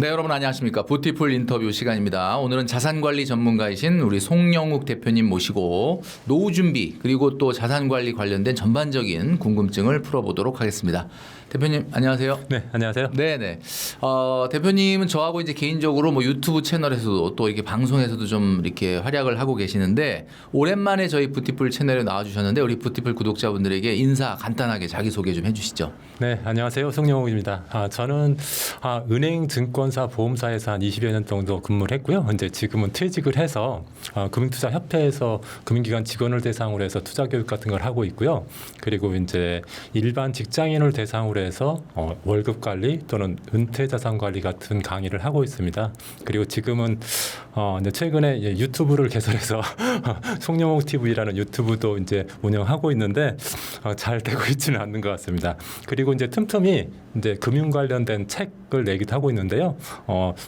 네, 여러분 안녕하십니까. 뷰티풀 인터뷰 시간입니다. 오늘은 자산관리 전문가이신 우리 송영욱 대표님 모시고 노후 준비 그리고 또 자산관리 관련된 전반적인 궁금증을 풀어보도록 하겠습니다. 대표님 안녕하세요. 네, 안녕하세요. 네네. 대표님은 저하고 이제 개인적으로 뭐 유튜브 채널에서도 또 이렇게 방송에서도 좀 이렇게 활약을 하고 계시는데 오랜만에 저희 뷰티풀 채널에 나와주셨는데 우리 뷰티풀 구독자분들에게 인사 간단하게 자기소개 좀 해주시죠. 네, 안녕하세요. 송영욱입니다. 저는 은행, 증권사, 보험사에서 한 20여 년 정도 근무를 했고요. 이제 지금은 퇴직을 해서 금융투자협회에서 금융기관 직원을 대상으로 해서 투자 교육 같은 걸 하고 있고요. 그리고 이제 일반 직장인을 대상으로 해서 월급 관리 또는 은퇴 자산 관리 같은 강의를 하고 있습니다. 그리고 지금은 이제 최근에 유튜브를 개설해서 송영욱 TV라는 유튜브도 이제 운영하고 있는데 잘 되고 있지는 않는 것 같습니다. 그리고 이제 틈틈이 이제 금융 관련된 책을 내기도 하고 있는데요.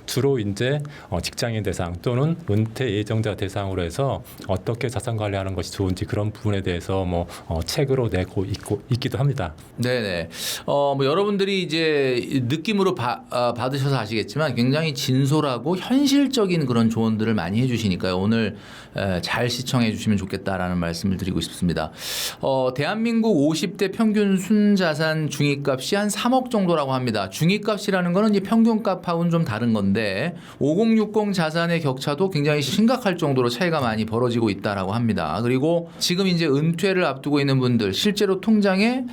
주로 이제 직장인 대상 또는 은퇴 예정자 대상으로 해서 어떻게 자산 관리하는 것이 좋은지 그런 부분에 대해서 책으로 내고 있기도 합니다. 네네. 뭐 여러분들이 이제 느낌으로 받으셔서 아시겠지만 굉장히 진솔하고 현실적인 그런 조언들을 많이 해주시니까요. 오늘 잘 시청해 주시면 좋겠다라는 말씀을 드리고 싶습니다. 대한민국 50대 평균 순자산 중위값이 한 3억 정도라고 합니다. 중위값이라는 거는 이제 평균값하고는 좀 다른 건데 5060 자산의 격차도 굉장히 심각할 정도로 차이가 많이 벌어지고 있다라고 합니다. 그리고 지금 이제 은퇴를 앞두고 있는 분들 실제로 통장에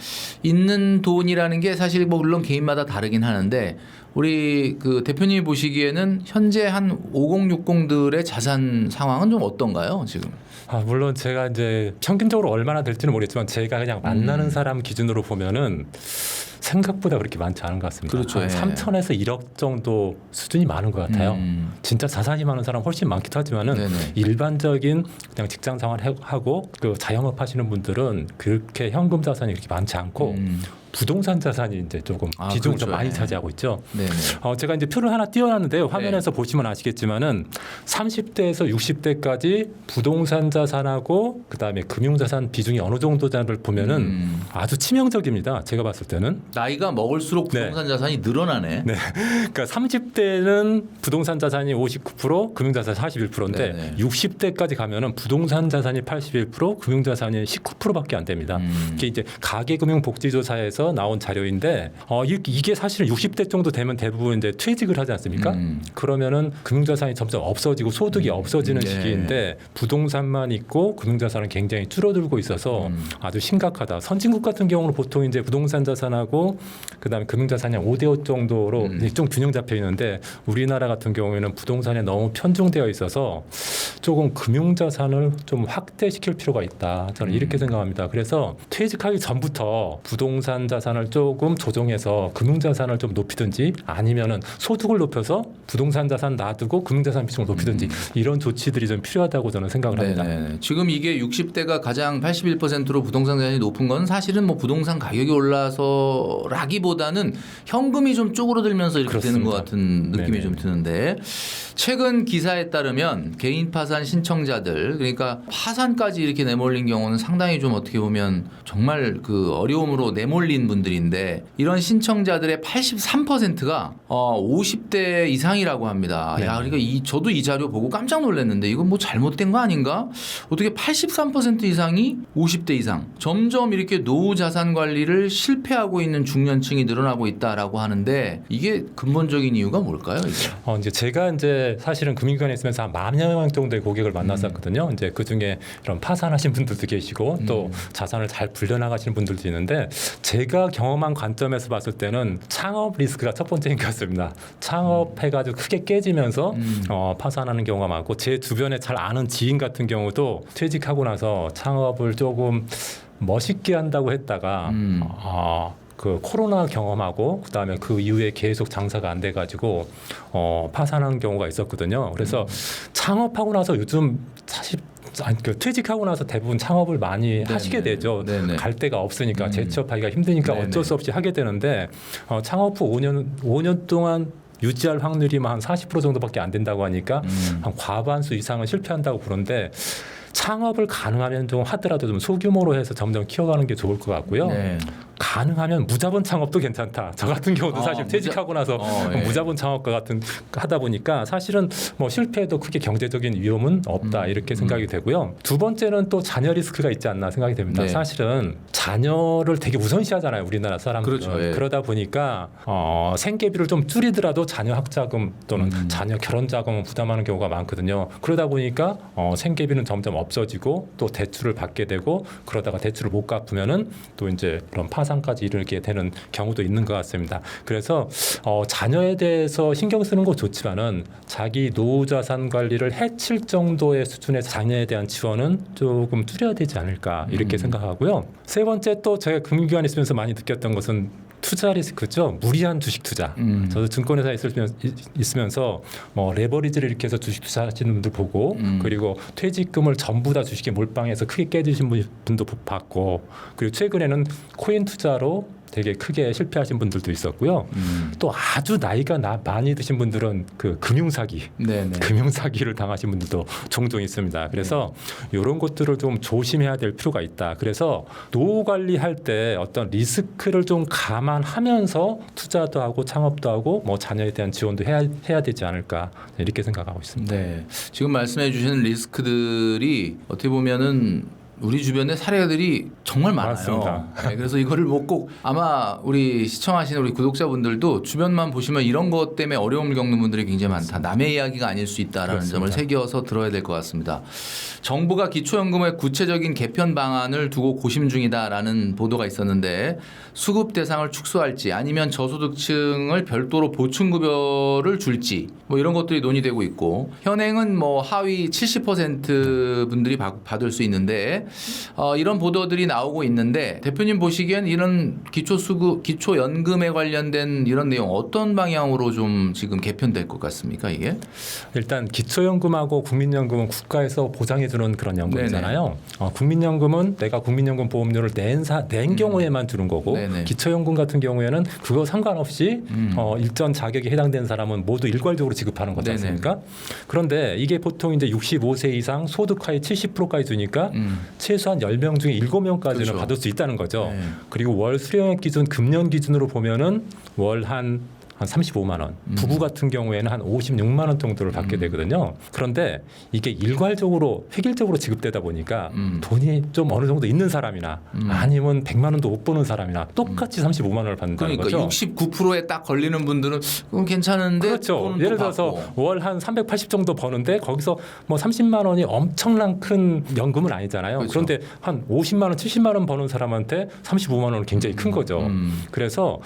있는 돈이라는 게 사실 뭐 물론 개인마다 다르긴 하는데 우리 그 대표님이 보시기에는 현재 한 5060들의 자산 상황은 좀 어떤가요, 지금? 물론 제가 이제 평균적으로 얼마나 될지는 모르겠지만 제가 그냥 만나는 사람 기준으로 보면은 생각보다 그렇게 많지 않은 것 같습니다. 그렇죠. 한 3천에서 1억 정도 수준이 많은 것 같아요. 진짜 자산이 많은 사람 훨씬 많기도 하지만은 네네. 일반적인 그냥 직장 생활 하고 그 자영업 하시는 분들은 그렇게 현금 자산이 그렇게 많지 않고 부동산 자산이 이제 조금 비중을 그렇죠. 좀 많이 차지하고 있죠. 네네. 제가 이제 표를 하나 띄워놨는데요. 화면에서 보시면 아시겠지만은 30대에서 60대까지 부동산 자산하고 그다음에 금융 자산 비중이 어느 정도냐를 보면은 아주 치명적입니다. 제가 봤을 때는. 나이가 먹을수록 부동산 자산이 늘어나네. 네. 그러니까 30대는 부동산 자산이 59%, 금융 자산이 41%인데 네네. 60대까지 가면은 부동산 자산이 81%, 금융 자산이 19%밖에 안 됩니다. 이게 이제 가계금융복지조사에서 나온 자료인데 이게 사실은 60대 정도 되면 대부분 이제 퇴직을 하지 않습니까? 그러면은 금융자산이 점점 없어지고 소득이 없어지는 네. 시기인데 부동산만 있고 금융자산은 굉장히 줄어들고 있어서 아주 심각하다. 선진국 같은 경우는 보통 이제 부동산 자산하고 그다음에 금융자산이 한 5대5 정도로 좀 균형 잡혀 있는데 우리나라 같은 경우에는 부동산에 너무 편중되어 있어서 조금 금융자산을 좀 확대시킬 필요가 있다. 저는 이렇게 생각합니다. 그래서 퇴직하기 전부터 부동산 자산을 조금 조정해서 금융자산을 좀 높이든지 아니면은 소득을 높여서 부동산 자산 놔두고 금융자산 비중을 높이든지 이런 조치들이 좀 필요하다고 저는 생각을 합니다. 네네. 지금 이게 60대가 가장 81%로 부동산 자산이 높은 건 사실은 뭐 부동산 가격이 올라서라기보다는 현금이 좀 쪼그러들면서 이렇게 그렇습니다. 되는 것 같은 느낌이 네네. 좀 드는데 최근 기사에 따르면 개인 파산 신청자들 그러니까 파산까지 이렇게 내몰린 경우는 상당히 좀 어떻게 보면 정말 그 어려움으로 내몰린 분들인데 이런 신청자들의 83%가 50대 이상이라고 합니다. 네. 야, 그러니까 저도 이 자료 보고 깜짝 놀랐는데 이건 뭐 잘못된 거 아닌가? 어떻게 83% 이상이 50대 이상. 점점 이렇게 노후 자산 관리를 실패하고 있는 중년층이 늘어나고 있다라고 하는데 이게 근본적인 이유가 뭘까요? 이게? 이제 제가 이제 사실은 금융기관에 있으면서 한 10,000명 정도의 고객을 만났었거든요. 이제 그 중에 이런 파산하신 분들도 계시고 또 자산을 잘 불려나가시는 분들도 있는데 제가 경험한 관점에서 봤을 때는 창업 리스크가 첫 번째인 것 같습니다. 창업해가지고 크게 깨지면서 파산하는 경우가 많고 제 주변에 잘 아는 지인 같은 경우도 퇴직하고 나서 창업을 조금 멋있게 한다고 했다가 그 코로나 경험하고 그다음에 그 이후에 계속 장사가 안 돼가지고 파산한 경우가 있었거든요. 그래서 창업하고 나서 요즘 사실 퇴직하고 나서 대부분 창업을 많이 하시게 되죠. 네네. 갈 데가 없으니까 재취업하기가 힘드니까 네네. 어쩔 수 없이 하게 되는데 창업 후 5년 동안 유지할 확률이 한 40% 정도밖에 안 된다고 하니까 한 과반수 이상은 실패한다고 보는데 창업을 가능하면 좀 하더라도 좀 소규모로 해서 점점 키워가는 게 좋을 것 같고요. 네. 가능하면 무자본 창업도 괜찮다. 저 같은 경우도 사실 퇴직하고 나서 예. 무자본 창업과 같은 하다 보니까 사실은 뭐 실패해도 크게 경제적인 위험은 없다 이렇게 생각이 되고요. 두 번째는 또 자녀 리스크가 있지 않나 생각이 됩니다. 네. 사실은 자녀를 되게 우선시하잖아요. 우리나라 사람들은. 그렇죠. 예. 그러다 보니까 생계비를 좀 줄이더라도 자녀 학자금 또는 자녀 결혼 자금을 부담하는 경우가 많거든요. 그러다 보니까 생계비는 점점 없어지고 또 대출을 받게 되고 그러다가 대출을 못 갚으면은 또 이제 그런 파산까지 이르게 되는 경우도 있는 것 같습니다. 그래서 자녀에 대해서 신경 쓰는 거 좋지만은 자기 노후 자산 관리를 해칠 정도의 수준의 자녀에 대한 지원은 조금 줄여야 되지 않을까 이렇게 생각하고요. 세 번째 또 제가 금융기관에 있으면서 많이 느꼈던 것은 투자 리스크죠. 무리한 주식 투자. 저도 증권회사에 있으면서 뭐 레버리지를 이렇게 해서 주식 투자하시는 분들 보고 그리고 퇴직금을 전부 다 주식에 몰빵해서 크게 깨지신 분도 봤고 그리고 최근에는 코인 투자로 되게 크게 실패하신 분들도 있었고요. 또 아주 나이가 많이 드신 분들은 그 금융사기, 금융사기를 당하신 분들도 종종 있습니다. 그래서 이런 것들을 좀 조심해야 될 필요가 있다. 그래서 노후 관리할 때 어떤 리스크를 좀 감안하면서 투자도 하고 창업도 하고 뭐 자녀에 대한 지원도 해야 되지 않을까 이렇게 생각하고 있습니다. 네. 지금 말씀해 주시는 리스크들이 어떻게 보면은 우리 주변에 사례들이 정말 많아요. 맞습니다. 네, 그래서 이거를 뭐 꼭 아마 우리 시청하시는 우리 구독자분들도 주변만 보시면 이런 것 때문에 어려움을 겪는 분들이 굉장히 많다. 남의 이야기가 아닐 수 있다라는 그렇습니다. 점을 새겨서 들어야 될 것 같습니다. 정부가 기초연금의 구체적인 개편 방안을 두고 고심 중이다라는 보도가 있었는데 수급 대상을 축소할지 아니면 저소득층을 별도로 보충급여를 줄지 뭐 이런 것들이 논의되고 있고 현행은 뭐 하위 70% 분들이 받을 수 있는데 이런 보도들이 나오고 있는데 대표님 보시기엔 이런 기초연금에 관련된 이런 내용 어떤 방향으로 좀 지금 개편될 것 같습니까 이게? 일단 기초연금하고 국민연금은 국가에서 보장해주는 그런 연금이잖아요. 국민연금은 내가 국민연금 보험료를 낸 경우에만 주는 거고 네네. 기초연금 같은 경우에는 그거 상관없이 일정 자격에 해당되는 사람은 모두 일괄적으로 지급하는 거지 않습니까? 그런데 이게 보통 이제 65세 이상 소득 하위 70%까지 주니까 최소한 10명 중에 7명까지는 그렇죠. 받을 수 있다는 거죠. 네. 그리고 월 수령액 기준 금년 기준으로 보면은 월 한 35만 원. 부부 같은 경우에는 한 56만 원 정도를 받게 되거든요. 그런데 이게 일괄적으로 획일적으로 지급되다 보니까 돈이 좀 어느 정도 있는 사람이나 아니면 100만 원도 못 버는 사람이나 똑같이 35만 원을 받는다는 그러니까 거죠. 69%에 딱 걸리는 분들은 그건 괜찮은데 그렇죠. 돈은 예를 또 들어서 받고. 월 한 380 정도 버는데 거기서 뭐 30만 원이 엄청난 큰 연금은 아니잖아요. 그렇죠. 그런데 한 50만 원, 70만 원 버는 사람한테 35만 원은 굉장히 큰 거죠. 그래서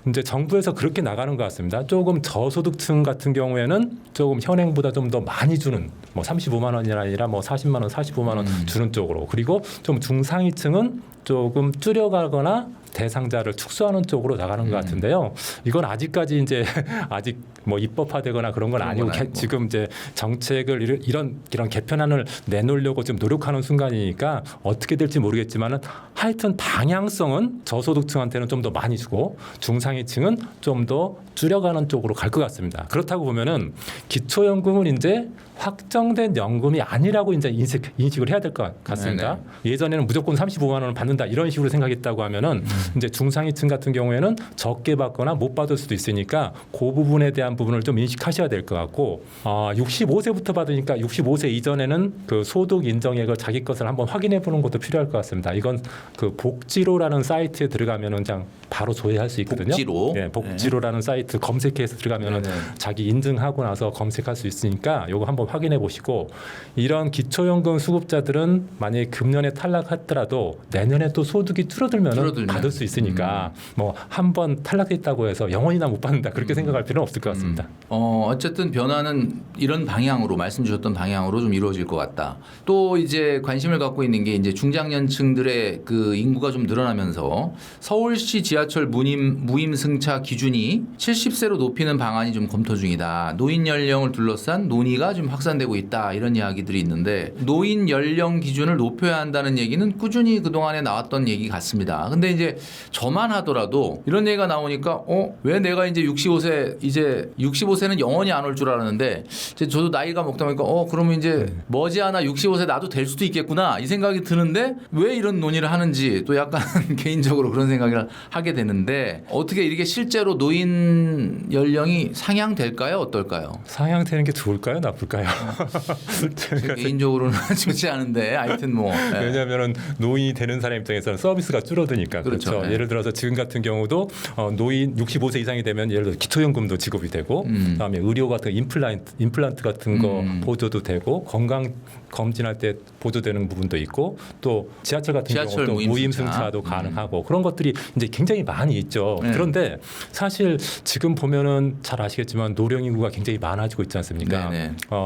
이제 정부에서 그렇게 나가는 것 같습니다. 조금 저소득층 같은 경우에는 조금 현행보다 좀 더 많이 주는 뭐 35만 원이 아니라 뭐 40만 원, 45만 원 주는 쪽으로 그리고 좀 중상위층은 조금 줄여가거나 대상자를 축소하는 쪽으로 나가는 것 같은데요. 이건 아직까지 이제 아직 뭐 입법화되거나 그런 건 아니고 지금 이제 정책을 이런 개편안을 내놓으려고 좀 노력하는 순간이니까 어떻게 될지 모르겠지만은 하여튼 방향성은 저소득층한테는 좀 더 많이 주고 중상위층은 좀 더 줄여가는 쪽으로 갈 것 같습니다. 그렇다고 보면은 기초연금은 이제 확정된 연금이 아니라고 이제 인식을 해야 될 것 같습니다. 예전에는 무조건 35만 원을 받는다 이런 식으로 생각했다고 하면은 이제 중상위층 같은 경우에는 적게 받거나 못 받을 수도 있으니까 그 부분에 대한 부분을 좀 인식하셔야 될 것 같고 65세부터 받으니까 65세 이전에는 그 소득 인정액을 자기 것을 한번 확인해 보는 것도 필요할 것 같습니다. 이건 그 복지로라는 사이트에 들어가면은 그냥 바로 조회할 수 있거든요. 복지로? 네, 복지로라는 사이트 검색해서 들어가면은 자기 인증하고 나서 검색할 수 있으니까 요거 한번 확인해 보시고 이런 기초연금 수급자들은 만약에 금년에 탈락했더라도 내년에 또 소득이 줄어들면 받을 수 있으니까 뭐 한 번 탈락했다고 해서 영원히나 못 받는다 그렇게 생각할 필요는 없을 것 같습니다. 어쨌든 변화는 이런 방향으로 말씀 주셨던 방향으로 좀 이루어질 것 같다. 또 이제 관심을 갖고 있는 게 이제 중장년층들의 그 인구가 좀 늘어나면서 서울시 지하철 무임 승차 기준이 70세로 높이는 방안이 좀 검토 중이다. 노인 연령을 둘러싼 논의가 좀 확산되고 있다 이런 이야기들이 있는데 노인 연령 기준을 높여야 한다는 얘기는 꾸준히 그동안에 나왔던 얘기 같습니다. 근데 이제 저만 하더라도 이런 얘기가 나오니까 왜 내가 이제 65세는 영원히 안 올 줄 알았는데 이제 저도 나이가 먹다 보니까 그러면 이제 머지않아 65세 나도 될 수도 있겠구나 이 생각이 드는데 왜 이런 논의를 하는지 또 약간 개인적으로 그런 생각을 하게 되는데 어떻게 이렇게 실제로 노인 연령이 상향될까요? 어떨까요? 상향되는 게 좋을까요? 나쁠까요? 제 개인적으로는 좋지 않은데 하여튼 뭐 왜냐하면 노인이 되는 사람 입장에서는 서비스가 줄어드니까 그렇죠. 예를 들어서 지금 같은 경우도 노인 65세 이상이 되면 예를 들어 기초연금도 지급이 되고 그다음에 의료 같은 임플란트 같은 거 보조도 되고 건강 검진할 때 보조되는 부분도 있고 또 지하철 같은 경우도 무임 승차도 가능하고 그런 것들이 이제 굉장히 많이 있죠. 그런데 사실 지금 보면은 잘 아시겠지만 노령 인구가 굉장히 많아지고 있지 않습니까?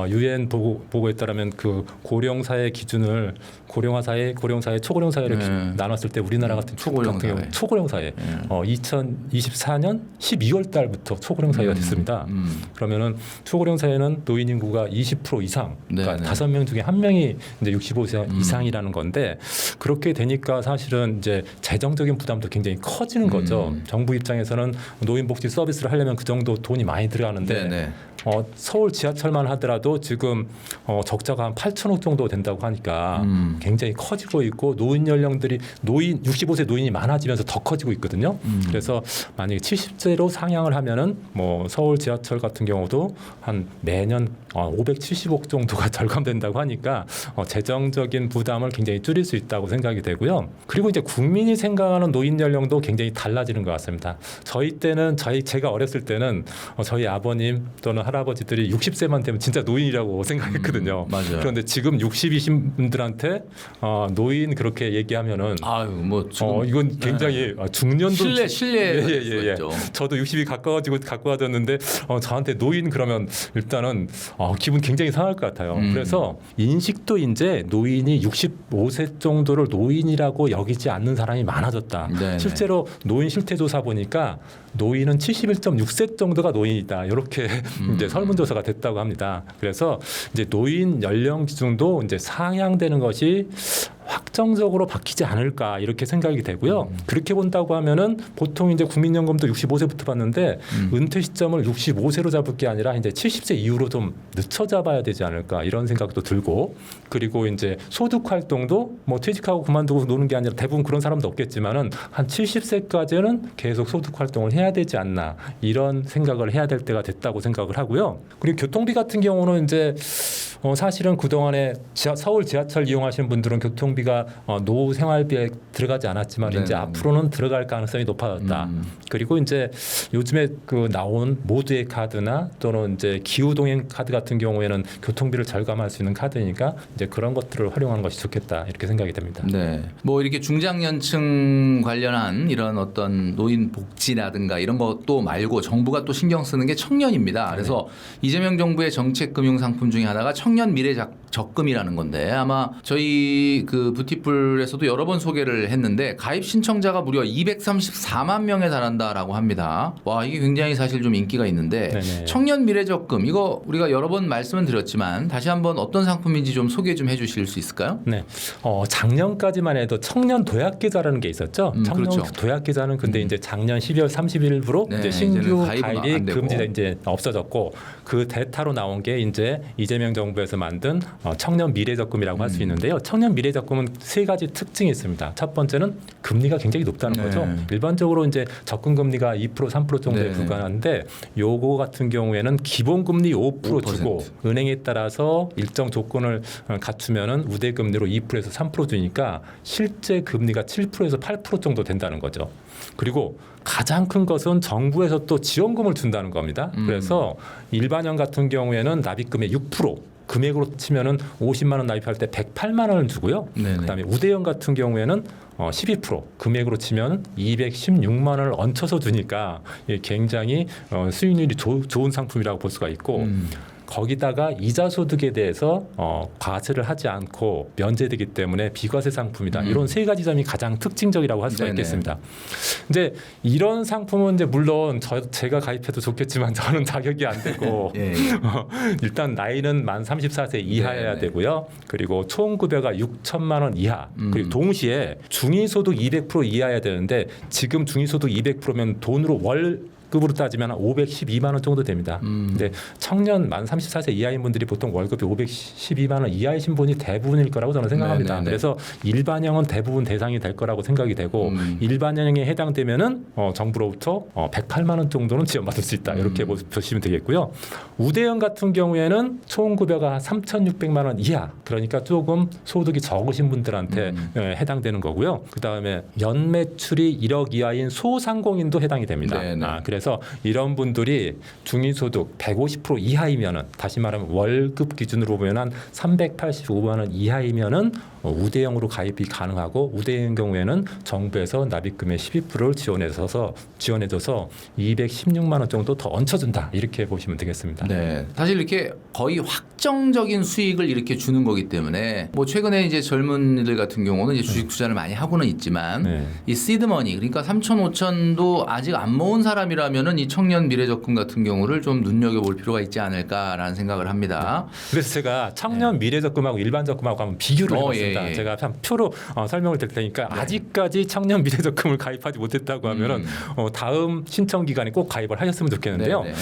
유엔 보고에 따르면 그 고령 사회 기준을 고령화 사회, 고령 사회, 초고령 사회를 나눴을 때 우리나라 같은 초고령 사회 2024년 12월 달부터 초고령 사회가 됐습니다. 그러면은 초고령 사회는 노인 인구가 20% 이상, 그러니까 5명 중에 1명이 이제 65세 이상이라는 건데 그렇게 되니까 사실은 이제 재정적인 부담도 굉장히 커지는 거죠. 정부 입장에서는 노인복지 서비스를 하려면 그 정도 돈이 많이 들어가는데 서울 지하철만 하더라도 지금 적자가 한 8천억 정도 된다고 하니까 굉장히 커지고 있고 노인 연령들이 65세 노인이 많아지면서 더 커지고 있거든요. 그래서 만약에 70세로 상향을 하면은 뭐 서울 지하철 같은 경우도 한 매년 570억 정도가 절감된다고 하니까 재정적인 부담을 굉장히 줄일 수 있다고 생각이 되고요. 그리고 이제 국민이 생각하는 노인 연령도 굉장히 달라지는 것 같습니다. 저희 때는 제가 어렸을 때는 저희 아버님 또는 할아버지들이 60세만 되면 진짜 노인이라고 생각했거든요. 맞아요. 그런데 지금 60이신 분들한테 노인 그렇게 얘기하면은 이건 굉장히 중년도 신뢰 저도 60이 가까워졌는데 저한테 노인 그러면 일단은 기분 굉장히 상할 것 같아요. 그래서 인식도 이제 노인이 65세 정도를 노인이라고 여기지 않는 사람이 많아졌다. 네네. 실제로 노인 실태조사 보니까 노인은 71.6세 정도가 노인이다. 이렇게 이제 설문조사가 됐다고 합니다. 그래서 이제 노인 연령 기준도 이제 상향되는 것이 확정적으로 바뀌지 않을까 이렇게 생각이 되고요. 그렇게 본다고 하면은 보통 이제 국민연금도 65세부터 받는데 은퇴 시점을 65세로 잡을 게 아니라 이제 70세 이후로 좀 늦춰 잡아야 되지 않을까 이런 생각도 들고 그리고 이제 소득 활동도 뭐 퇴직하고 그만두고 노는 게 아니라 대부분 그런 사람도 없겠지만은 한 70세까지는 계속 소득 활동을 해야 되지 않나 이런 생각을 해야 될 때가 됐다고 생각을 하고요. 그리고 교통비 같은 경우는 이제 사실은 그동안에 서울 지하철 이용하시는 분들은 교통비가 노후 생활비에 들어가지 않았지만 이제 앞으로는 들어갈 가능성이 높아졌다. 그리고 이제 요즘에 그 나온 모두의 카드나 또는 이제 기후동행 카드 같은 경우에는 교통비를 절감할 수 있는 카드니까 이제 그런 것들을 활용하는 것이 좋겠다 이렇게 생각이 됩니다. 네, 뭐 이렇게 중장년층 관련한 이런 어떤 노인 복지라든가 이런 것도 말고 정부가 또 신경 쓰는 게 청년입니다. 그래서 이재명 정부의 정책 금융 상품 중에 하나가 청년 미래 적금이라는 건데 아마 저희 그 뷰티풀에서도 여러 번 소개를 했는데 가입 신청자가 무려 234만 명에 달한다라고 합니다. 와, 이게 굉장히 사실 좀 인기가 있는데 청년 미래 적금 이거 우리가 여러 번 말씀은 드렸지만 다시 한번 어떤 상품인지 좀 소개 좀 해주실 수 있을까요? 네, 작년까지만 해도 청년 도약 계좌라는 게 있었죠. 청년 그렇죠. 도약 계좌는 근데 이제 작년 12월 30일부로 이제 신규 가입이 금지돼 이제 없어졌고 그 대타로 나온 게 이제 이재명 정부에서 만든 청년 미래적금이라고 할 수 있는데요. 청년 미래적금은 세 가지 특징이 있습니다. 첫 번째는 금리가 굉장히 높다는 거죠. 일반적으로 이제 적금 금리가 2% 3% 정도에 불과한데 요거 같은 경우에는 기본 금리 5% 주고 은행에 따라서 일정 조건을 갖추면은 우대 금리로 2%에서 3% 주니까 실제 금리가 7%에서 8% 정도 된다는 거죠. 그리고 가장 큰 것은 정부에서 또 지원금을 준다는 겁니다. 그래서 일반형 같은 경우에는 납입금의 6% 금액으로 치면은 50만 원 납입할 때 108만 원을 주고요. 그다음에 우대형 같은 경우에는 12% 금액으로 치면 216만 원을 얹혀서 주니까 굉장히 수익률이 좋은 상품이라고 볼 수가 있고 거기다가 이자 소득에 대해서 과세를 하지 않고 면제되기 때문에 비과세 상품이다. 이런 세 가지 점이 가장 특징적이라고 할 수가 네네. 있겠습니다. 이제 이런 상품은 이제 물론 제가 가입해도 좋겠지만 저는 자격이 안 되고 예. 일단 나이는 만 34세 이하여야 네네. 되고요. 그리고 총급여가 6천만 원 이하. 그리고 동시에 중위소득 200% 이하여야 되는데 지금 중위소득 200%면 돈으로 월급으로 따지면 512만 원 정도 됩니다. 근데 청년 만 34세 이하인 분들이 보통 월급이 512만 원 이하이신 분이 대부분일 거라고 저는 생각합니다. 네네네. 그래서 일반형은 대부분 대상이 될 거라고 생각이 되고 일반형에 해당되면은 정부로부터 108만 원 정도는 지원받을 수 있다. 이렇게 보시면 되겠고요. 우대형 같은 경우에는 총급여가 3,600만 원 이하. 그러니까 조금 소득이 적으신 분들한테 해당되는 거고요. 그다음에 연매출이 1억 이하인 소상공인도 해당이 됩니다. 네네. 그래서 이런 분들이 중위소득 150% 이하이면은 다시 말하면 월급 기준으로 보면 한 385만 원 이하이면은 우대형으로 가입이 가능하고 우대형 경우에는 정부에서 납입금의 12%를 지원해줘서 216만 원 정도 더 얹혀준다 이렇게 보시면 되겠습니다. 네, 사실 이렇게 거의 확정적인 수익을 이렇게 주는 거기 때문에 뭐 최근에 이제 젊은이들 같은 경우는 이제 주식 투자를 많이 하고는 있지만 네. 이 시드머니 그러니까 3천 5천도 아직 안 모은 사람이라면은 이 청년 미래적금 같은 경우를 좀 눈여겨볼 필요가 있지 않을까라는 생각을 합니다. 그래서 제가 청년 미래적금하고 일반적금하고 한번 비교를 해봤습니다. 예. 제가 한 표로 설명을 드릴 테니까 아직까지 청년 미래적금을 가입하지 못했다고 하면은 다음 신청 기간에 꼭 가입을 하셨으면 좋겠는데요. 네네.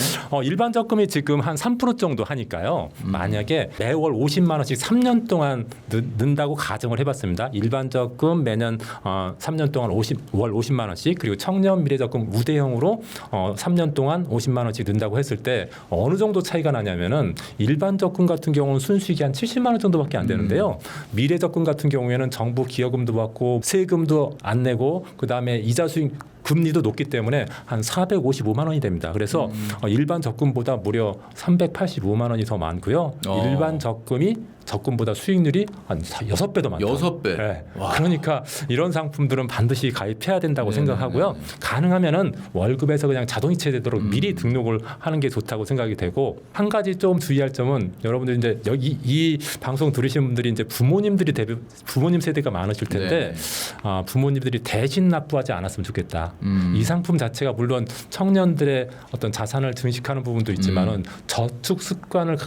일반적금이 지금 한 3% 정도 하니까요. 만약에 매월 50만 원씩 3년 동안 는다고 가정을 해봤습니다. 일반적금 매년 3년 동안 월 50만 원씩 그리고 청년 미래적금 우대형으로 3년 동안 50만 원씩 는다고 했을 때 어느 정도 차이가 나냐면은 일반적금 같은 경우는 순수익이 한 70만 원 정도밖에 안 되는데요. 미래적금 같은 경우에는 정부 기여금도 받고 세금도 안 내고 그다음에 이자 수익 금리도 높기 때문에 한 455만 원이 됩니다. 그래서 일반 적금보다 무려 385만 원이 더 많고요. 일반 적금보다 수익률이 한 6배도 많죠. 6배. 네. 그러니까 이런 상품들은 반드시 가입해야 된다고 생각하고요. 가능하면은 월급에서 그냥 자동이체 되도록 미리 등록을 하는 게 좋다고 생각이 되고 한 가지 좀 주의할 점은 여러분들 이제 여기 이 방송 들으시는 분들이 이제 부모님 세대가 많으실 텐데 부모님들이 대신 납부하지 않았으면 좋겠다. 이 상품 자체가 물론 청년들의 어떤 자산을 증식하는 부분도 있지만은 저축 습관을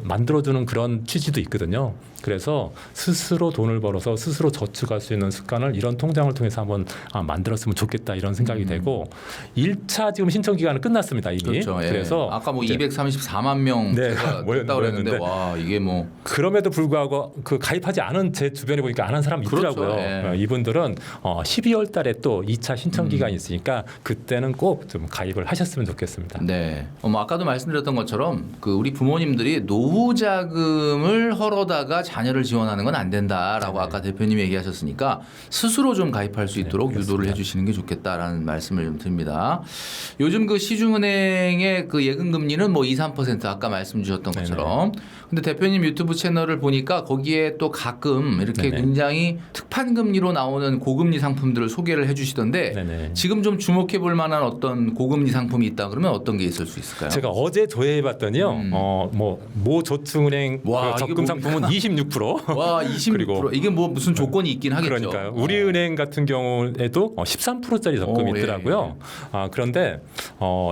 만들어주는 그런 취지도 있거든요. 그래서 스스로 돈을 벌어서 스스로 저축할 수 있는 습관을 이런 통장을 통해서 한번 만들었으면 좋겠다 이런 생각이 되고 1차 지금 신청 기간은 끝났습니다 이미. 그렇죠. 예. 그래서 아까 뭐 234만 명 네, 됐다고 그랬는데 와 이게 뭐 그럼에도 불구하고 가입하지 않은 제 주변에 보니까 안 한 사람이 있더라고요. 그렇죠. 예. 이분들은 12월 달에 또 2차 신청 기간이 있으니까 그때는 꼭 좀 가입을 하셨으면 좋겠습니다. 네. 아까도 말씀드렸던 것처럼 우리 부모님들이 노후 자금을 헐어다가 자녀를 지원하는 건 안 된다라고 아까 대표님이 얘기하셨으니까 스스로 좀 가입할 수 있도록 유도를 해주시는 게 좋겠다라는 말씀을 좀 드립니다. 요즘 시중은행의 예금 금리는 뭐 2, 3% 아까 말씀 주셨던 것처럼. 근데 대표님 유튜브 채널을 보니까 거기에 또 가끔 이렇게 굉장히 특판 금리로 나오는 고금리 상품들을 소개를 해주시던데 지금 좀 주목해 볼 만한 어떤 고금리 상품이 있다 그러면 어떤 게 있을 수 있을까요? 제가 어제 조회해봤더니요. 모 저축은행 적금 상품은 26%. 와 26%. 그리고 이게 뭐 무슨 조건이 있긴 하겠죠. 그러니까요. 우리은행 같은 경우에도 13%짜리 적금이 있더라고요. 그런데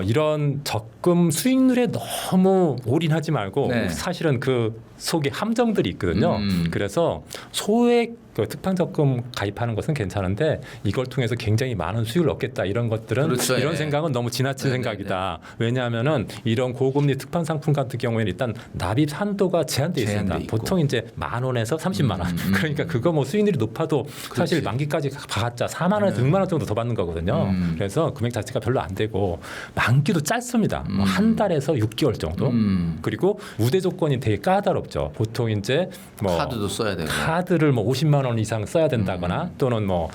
이런 적금 수익률에 너무 올인하지 말고 사실은 그 속에 함정들이 있거든요. 그래서 소액 특판 적금 가입하는 것은 괜찮은데 이걸 통해서 굉장히 많은 수익을 얻겠다 이런 것들은 그렇죠. 이런 생각은 너무 지나친 생각이다. 왜냐하면은 이런 고금리 특판 상품 같은 경우에는 일단 납입 한도가 제한돼 있습니다. 보통 이제 10,000원에서 30만 원. 그러니까 그거 뭐 수익률이 높아도 사실 만기까지 받았자 4만 원에서 6만 원 정도 더 받는 거거든요. 그래서 금액 자체가 별로 안 되고 만기도 짧습니다. 한 달에서 6개월 정도. 그리고 우대 조건이 되게 까다롭죠. 없죠. 보통 이제 뭐 카드도 써야 되고. 카드를 뭐 50만 원 이상 써야 된다거나 또는 뭐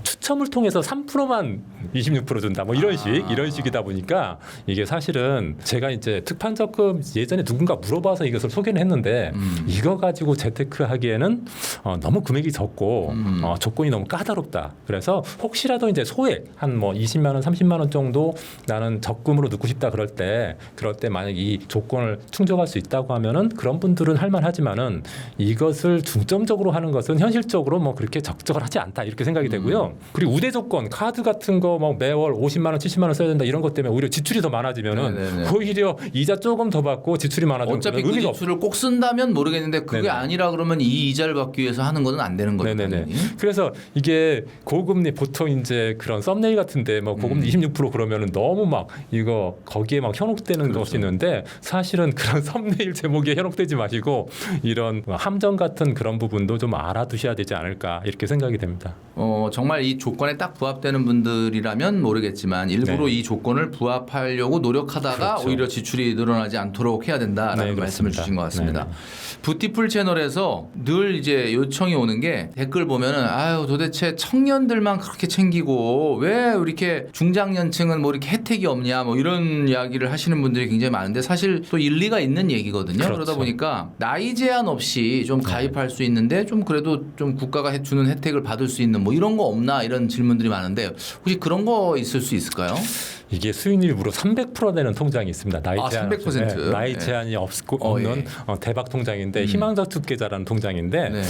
추첨을 통해서 3%만 26% 준다 뭐 이런 식이다 보니까 이게 사실은 제가 이제 특판 적금 예전에 누군가 물어봐서 이것을 소개를 했는데 이거 가지고 재테크하기에는 너무 금액이 적고 조건이 너무 까다롭다. 그래서 혹시라도 이제 소액 한 뭐 20만 원, 30만 원 정도 나는 적금으로 넣고 싶다 그럴 때 만약 이 조건을 충족할 수 있다고 하면은 그런 분들은 할만하지만은 이것을 중점적으로 하는 것은 현실적으로 뭐 그렇게 적절하지 않다 이렇게 생각이 되고요. 그리고 우대 조건 카드 같은 거 뭐 매월 50만 원, 70만 원 써야 된다 이런 것 때문에 오히려 지출이 더 많아지면은 네네네. 오히려 이자 조금 더 받고 지출이 많아지면 어차피 그 의미가 지출을 꼭 쓴다면 모르겠는데 그게 네네. 아니라 그러면 이 이자를 받기 위해서 하는 것은 안 되는 거예요. 네네네. 당연히. 그래서 이게 고금리 보통 이제 그런 썸네일 같은데 뭐 고금리 26% 그러면은 너무 막 이거 거기에 막 현혹되는 그렇죠. 것이 있는데 사실은 그런 썸네일 제목에 현혹되지 마시고 이런 함정 같은 그런 부분도 좀 알아두셔야 되지 않을까 이렇게 생각이 됩니다. 정말 이 조건에 딱 부합되는 분들이라면 모르겠지만 일부러 네. 이 조건을 부합하려고 노력하다가 그렇죠. 오히려 지출이 늘어나지 않도록 해야 된다라는 네, 말씀을 그렇습니다. 주신 것 같습니다. 네. 부티풀 채널에서 늘 이제 요청이 오는 게 댓글 보면은 아유 도대체 청년들만 그렇게 챙기고 왜 이렇게 중장년층은 뭐 이렇게 혜택이 없냐 뭐 이런 이야기를 하시는 분들이 굉장히 많은데 사실 또 일리가 있는 얘기거든요. 그렇죠. 그러다 보니까 나이 제한 없이 좀 가입할 수 있는데 좀 그래도 좀 국가가 주는 혜택을 받을 수 있는 뭐 이런 거 없나 이런 질문들이 많은데 혹시 그런 거 있을 수 있을까요? 이게 수익률이 무려 300% 되는 통장이 있습니다. 나이 제한 300%. 네, 나이 네. 제한이 없는 예. 대박 통장인데 희망저축계좌라는 통장인데 네.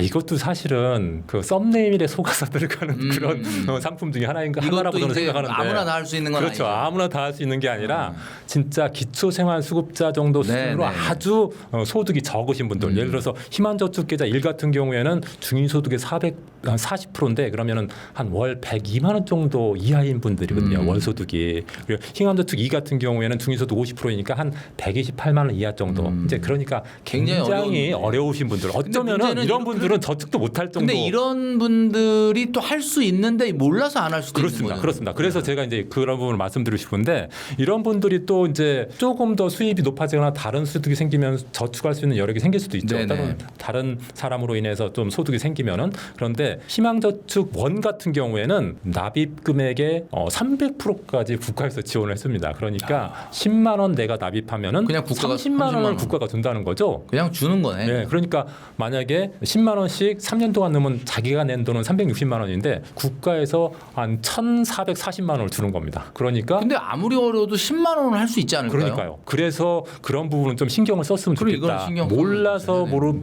이것도 사실은 그 썸네일에 속아서 들어가는 그런 상품 중에 하나라고 이것도 저는 이제 생각하는데 아무나 다 할 수 있는 건 그렇죠. 아니죠. 아무나 다 할 수 있는 게 아니라 진짜 기초생활수급자 정도 수준으로 네. 아주 소득이 적으신 분들 예를 들어서 희망저축계좌 1 같은 경우에는 중위소득의 40%인데 그러면은 한 월 102만 원 정도 이하인 분들이거든요. 월 소득이. 그리고 희망저축 2 같은 경우에는 중위소득 50%니까 한 128만 원 이하 정도. 이제 그러니까 굉장히 어려우신 분들. 어쩌면은 문제는 이런 분들은 저축도 못할 정도. 근데 이런 분들이 또 할 수 있는데 몰라서 안 할 수도 있는 거예요. 그렇습니다. 그래서 제가 이제 그런 부분을 말씀드리고 싶은데 이런 분들이 또 이제 조금 더 수입이 높아지거나 다른 소득이 생기면 저축할 수 있는 여력이 생길 수도 있죠. 네네. 다른 사람으로 인해서 좀 소득이 생기면은 그런데 희망저축 1 같은 경우에는 납입 금액의 300%까지 국가에서 지원을 했습니다. 그러니까 10만 원 내가 납입하면은 그냥 국가가 30만 원을 30만 원. 국가가 준다는 거죠. 그냥 주는 거네. 네, 그러니까 만약에 10만 원씩 3년 동안 넣으면 자기가 낸 돈은 360만 원인데 국가에서 한 1,440만 원을 주는 겁니다. 그러니까 근데 아무리 어려워도 10만 원은 할 수 있지 않을까요? 그러니까요. 그래서 그런 부분은 좀 신경을 썼으면 그래, 좋겠다. 이건 신경 몰라서 써야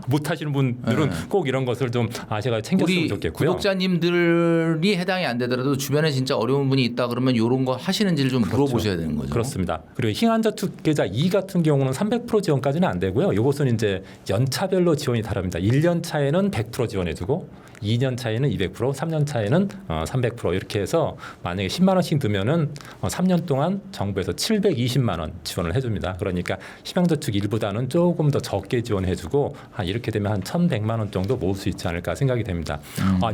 못 하시는 분들은 네. 꼭 이런 것을 좀 챙겼으면 우리 좋겠고요. 구독자님들이 해당이 안 되더라도 주변에 진짜 어려운 분이 있다 그러면 이런 거 하시는지를 좀 물어보셔야 되는 거죠. 그렇습니다. 그리고 희망저축계좌 2 같은 경우는 300% 지원까지는 안 되고요. 이것은 이제 연차별로 지원이 다릅니다. 1년 차에는 100% 지원해주고 2년 차에는 200%, 3년 차에는 300% 이렇게 해서 만약에 10만 원씩 넣으면은 3년 동안 정부에서 720만 원 지원을 해줍니다. 그러니까 희망저축 1보다는 조금 더 적게 지원해주고 이렇게 되면 한 1,100만 원 정도 모을 수 있지 않을까 생각이 됩니다.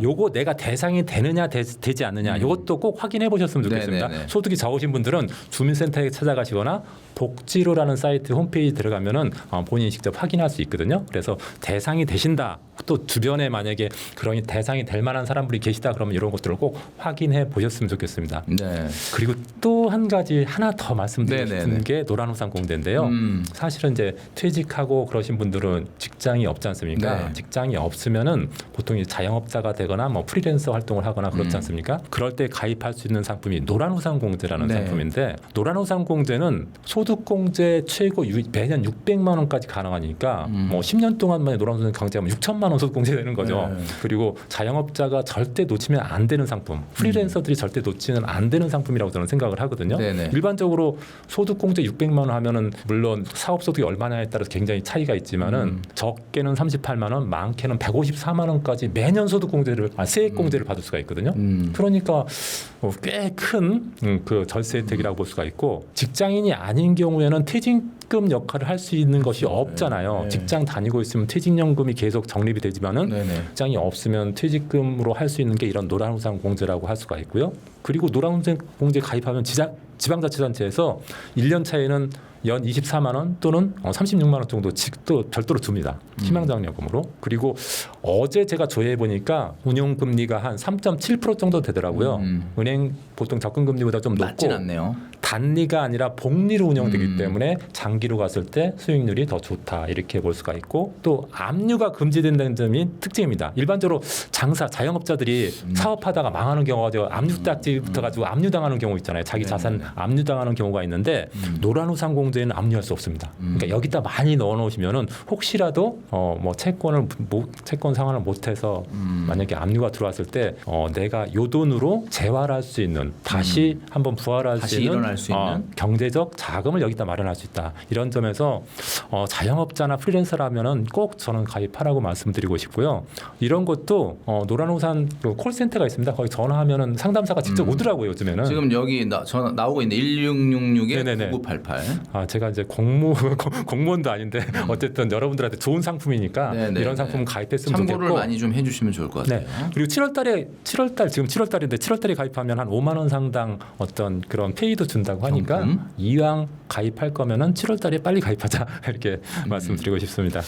요거 내가 대상이 되느냐 되지 않느냐 이것도 꼭 확인해 보셨으면 좋겠습니다. 네네네. 소득이 적으신 분들은 주민센터에 찾아가시거나 복지로라는 사이트 홈페이지 들어가면은 본인이 직접 확인할 수 있거든요. 그래서 대상이 되신다. 또 주변에 만약에 그런 대상이 될 만한 사람들이 계시다 그러면 이런 것들을 꼭 확인해 보셨으면 좋겠습니다. 네. 그리고 또 한 가지 하나 더 말씀드리고 네네네. 싶은 게 노란우산 공제인데요. 사실은 이제 퇴직하고 그러신 분들은 직장이 없지 않습니까? 네. 직장이 없으면은 보통 이제 자영업자가 되거나 뭐 프리랜서 활동을 하거나 그렇지 않습니까? 그럴 때 가입할 수 있는 상품이 노란우산 공제라는 네. 상품인데 노란우산 공제는 소득공제 최고 매년 600만 원까지 가능하니까 뭐 10년 동안만에 노란우산 공제하면 6천만 원 소득공제 되는 거죠. 네. 그리고 자영업자가 절대 놓치면 안 되는 상품, 프리랜서들이 절대 놓치면 안 되는 상품이라고 저는 생각을 하거든요. 네네. 일반적으로 소득공제 600만 원 하면은 물론 사업소득이 얼마냐에 따라서 굉장히 차이가 있지만은 적게는 38만 원, 많게는 154만 원까지 매년 소득공제를 세액공제를 받을 수가 있거든요. 그러니까 꽤 큰 그 절세 혜택이라고 볼 수가 있고 직장인이 아닌 경우에는 퇴직금 역할을 할 수 있는 것이 없잖아요. 네. 직장 다니고 있으면 퇴직연금이 계속 적립이 되지만은 네네. 직장이 없으면 퇴직금으로 할 수 있는 게 이런 노란우산 공제라고 할 수가 있고요. 그리고 노란공제 가입하면 지방자치단체에서 1년 차에는 연 24만 원 또는 36만 원 정도 또 별도로 줍니다. 희망장려금으로. 그리고 어제 제가 조회해 보니까 운용금리가 한 3.7% 정도 되더라고요. 은행 보통 접근금리보다 좀 높고 낮진 않네요. 단리가 아니라 복리로 운영되기 때문에 장기로 갔을 때 수익률이 더 좋다 이렇게 볼 수가 있고 또 압류가 금지된다는 점이 특징입니다. 일반적으로 자영업자들이 사업하다가 망하는 경우가 압류딱지 붙어가지고 압류당하는 경우 있잖아요. 자기 자산 압류당하는 경우가 있는데 노란우산공제는 압류할 수 없습니다. 그러니까 여기다 많이 넣어놓으시면은 혹시라도 뭐 채권 상환을 못해서 만약에 압류가 들어왔을 때 내가 요 돈으로 재활할 수 있는 다시 한번 부활할 수 있는 일어날 수 있는 경제적 자금을 여기다 마련할 수 있다. 이런 점에서 자영업자나 프리랜서라면은 꼭 저는 가입하라고 말씀드리고 싶고요. 이런 것도 노란우산 그 콜센터가 있습니다. 거기 전화하면은 상담사가 직접 오더라고요. 요즘에는. 지금 여기 전화 나오고 있는데 1666에 네네네. 9988. 제가 이제 공무원도 아닌데 어쨌든 여러분들한테 좋은 상품이니까 네네네. 이런 상품 가입했으면 참고를 좋겠고. 많이 좀 해주시면 좋을 것 같아요. 네. 그리고 7월달 지금 7월달인데 7월달에 가입하면 한 5만 원 상당 어떤 그런 페이도 준다고 하니까 경품? 이왕 가입할 거면은 7월달에 빨리 가입하자 이렇게 말씀드리고 싶습니다.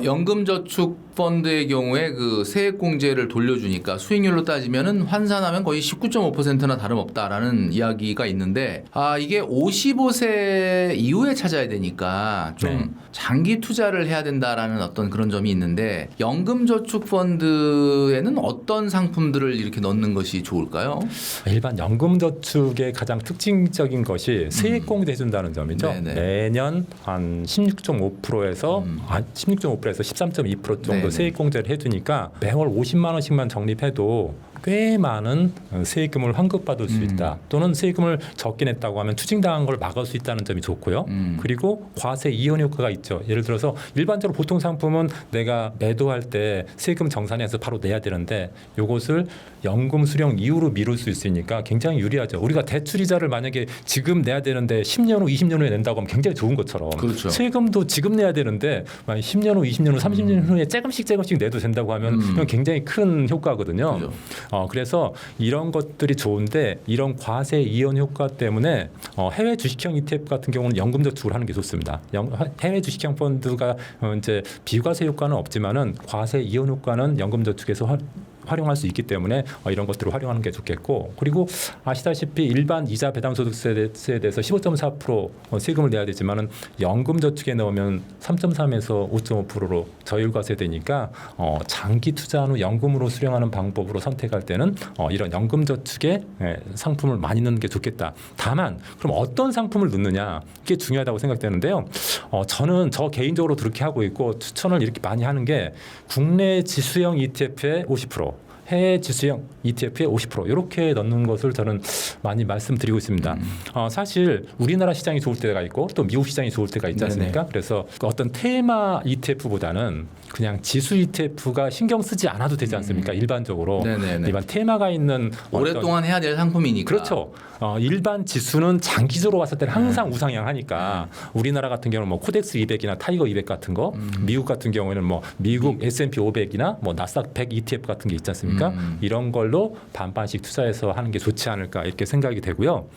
연금저축펀드의 경우에 그 세액공제를 돌려주니까 수익률로 따지면은 환산하면 거의 19.5%나 다름없다라는 이야기가 있는데 이게 55세 이후에 찾아야 되니까 좀 네. 장기 투자를 해야 된다라는 어떤 그런 점이 있는데 연금저축펀드에는 어떤 상품들을 이렇게 넣는 것이 좋을까요? 일반 연금저축의 가장 특징적인 것이 세액공제 해준다는 점이죠. 네네. 매년 한 16.5%에서 16.5%에서 13.2% 정도 네네. 세액공제를 해주니까 매월 50만 원씩만 적립해도 꽤 많은 세금을 환급받을 수 있다. 또는 세금을 적게 냈다고 하면 추징당한 걸 막을 수 있다는 점이 좋고요. 그리고 과세 이혼 효과가 있죠. 예를 들어서 일반적으로 보통 상품은 내가 매도할 때 세금 정산해서 바로 내야 되는데 이것을 연금 수령 이후로 미룰 수 있으니까 굉장히 유리하죠. 우리가 대출이자를 만약에 지금 내야 되는데 10년 후, 20년 후에 낸다고 하면 굉장히 좋은 것처럼 그렇죠. 세금도 지금 내야 되는데 만약 10년 후, 20년 후, 30년 후에 조금씩 내도 된다고 하면 이건 굉장히 큰 효과거든요. 그렇죠. 그래서 이런 것들이 좋은데 이런 과세 이혼 효과 때문에 해외 주식형 ETF 같은 경우는 연금저축을 하는 게 좋습니다. 해외 주식형 펀드가 이제 비과세 효과는 없지만은 과세 이혼 효과는 연금저축에서 활용할 수 있기 때문에 이런 것들을 활용하는 게 좋겠고 그리고 아시다시피 일반 이자 배당 소득세에 대해서 15.4% 세금을 내야 되지만은 연금저축에 넣으면 3.3에서 5.5%로 저율과세되니까 장기 투자한 후 연금으로 수령하는 방법으로 선택할 때는 이런 연금저축에 상품을 많이 넣는 게 좋겠다. 다만 그럼 어떤 상품을 넣느냐 이게 중요하다고 생각되는데요. 저는 저 개인적으로 그렇게 하고 있고 추천을 이렇게 많이 하는 게 국내 지수형 ETF의 50% 해외 지수형 ETF의 50% 이렇게 넣는 것을 저는 많이 말씀드리고 있습니다. 사실 우리나라 시장이 좋을 때가 있고 또 미국 시장이 좋을 때가 있지 않습니까? 네네. 그래서 어떤 테마 ETF보다는 그냥 지수 ETF가 신경 쓰지 않아도 되지 않습니까? 일반적으로 네네네. 일반 테마가 있는 오랫동안 해야 될 상품이니까. 그렇죠. 일반 지수는 장기적으로 봤을 때는 항상 우상향하니까 우리나라 같은 경우는 뭐 코덱스 200이나 타이거 200 같은 거, 미국 같은 경우에는 뭐 미국 S&P 500이나 뭐 나스닥 100 ETF 같은 게 있지 않습니까? 이런 걸로 반반씩 투자해서 하는 게 좋지 않을까 이렇게 생각이 되고요.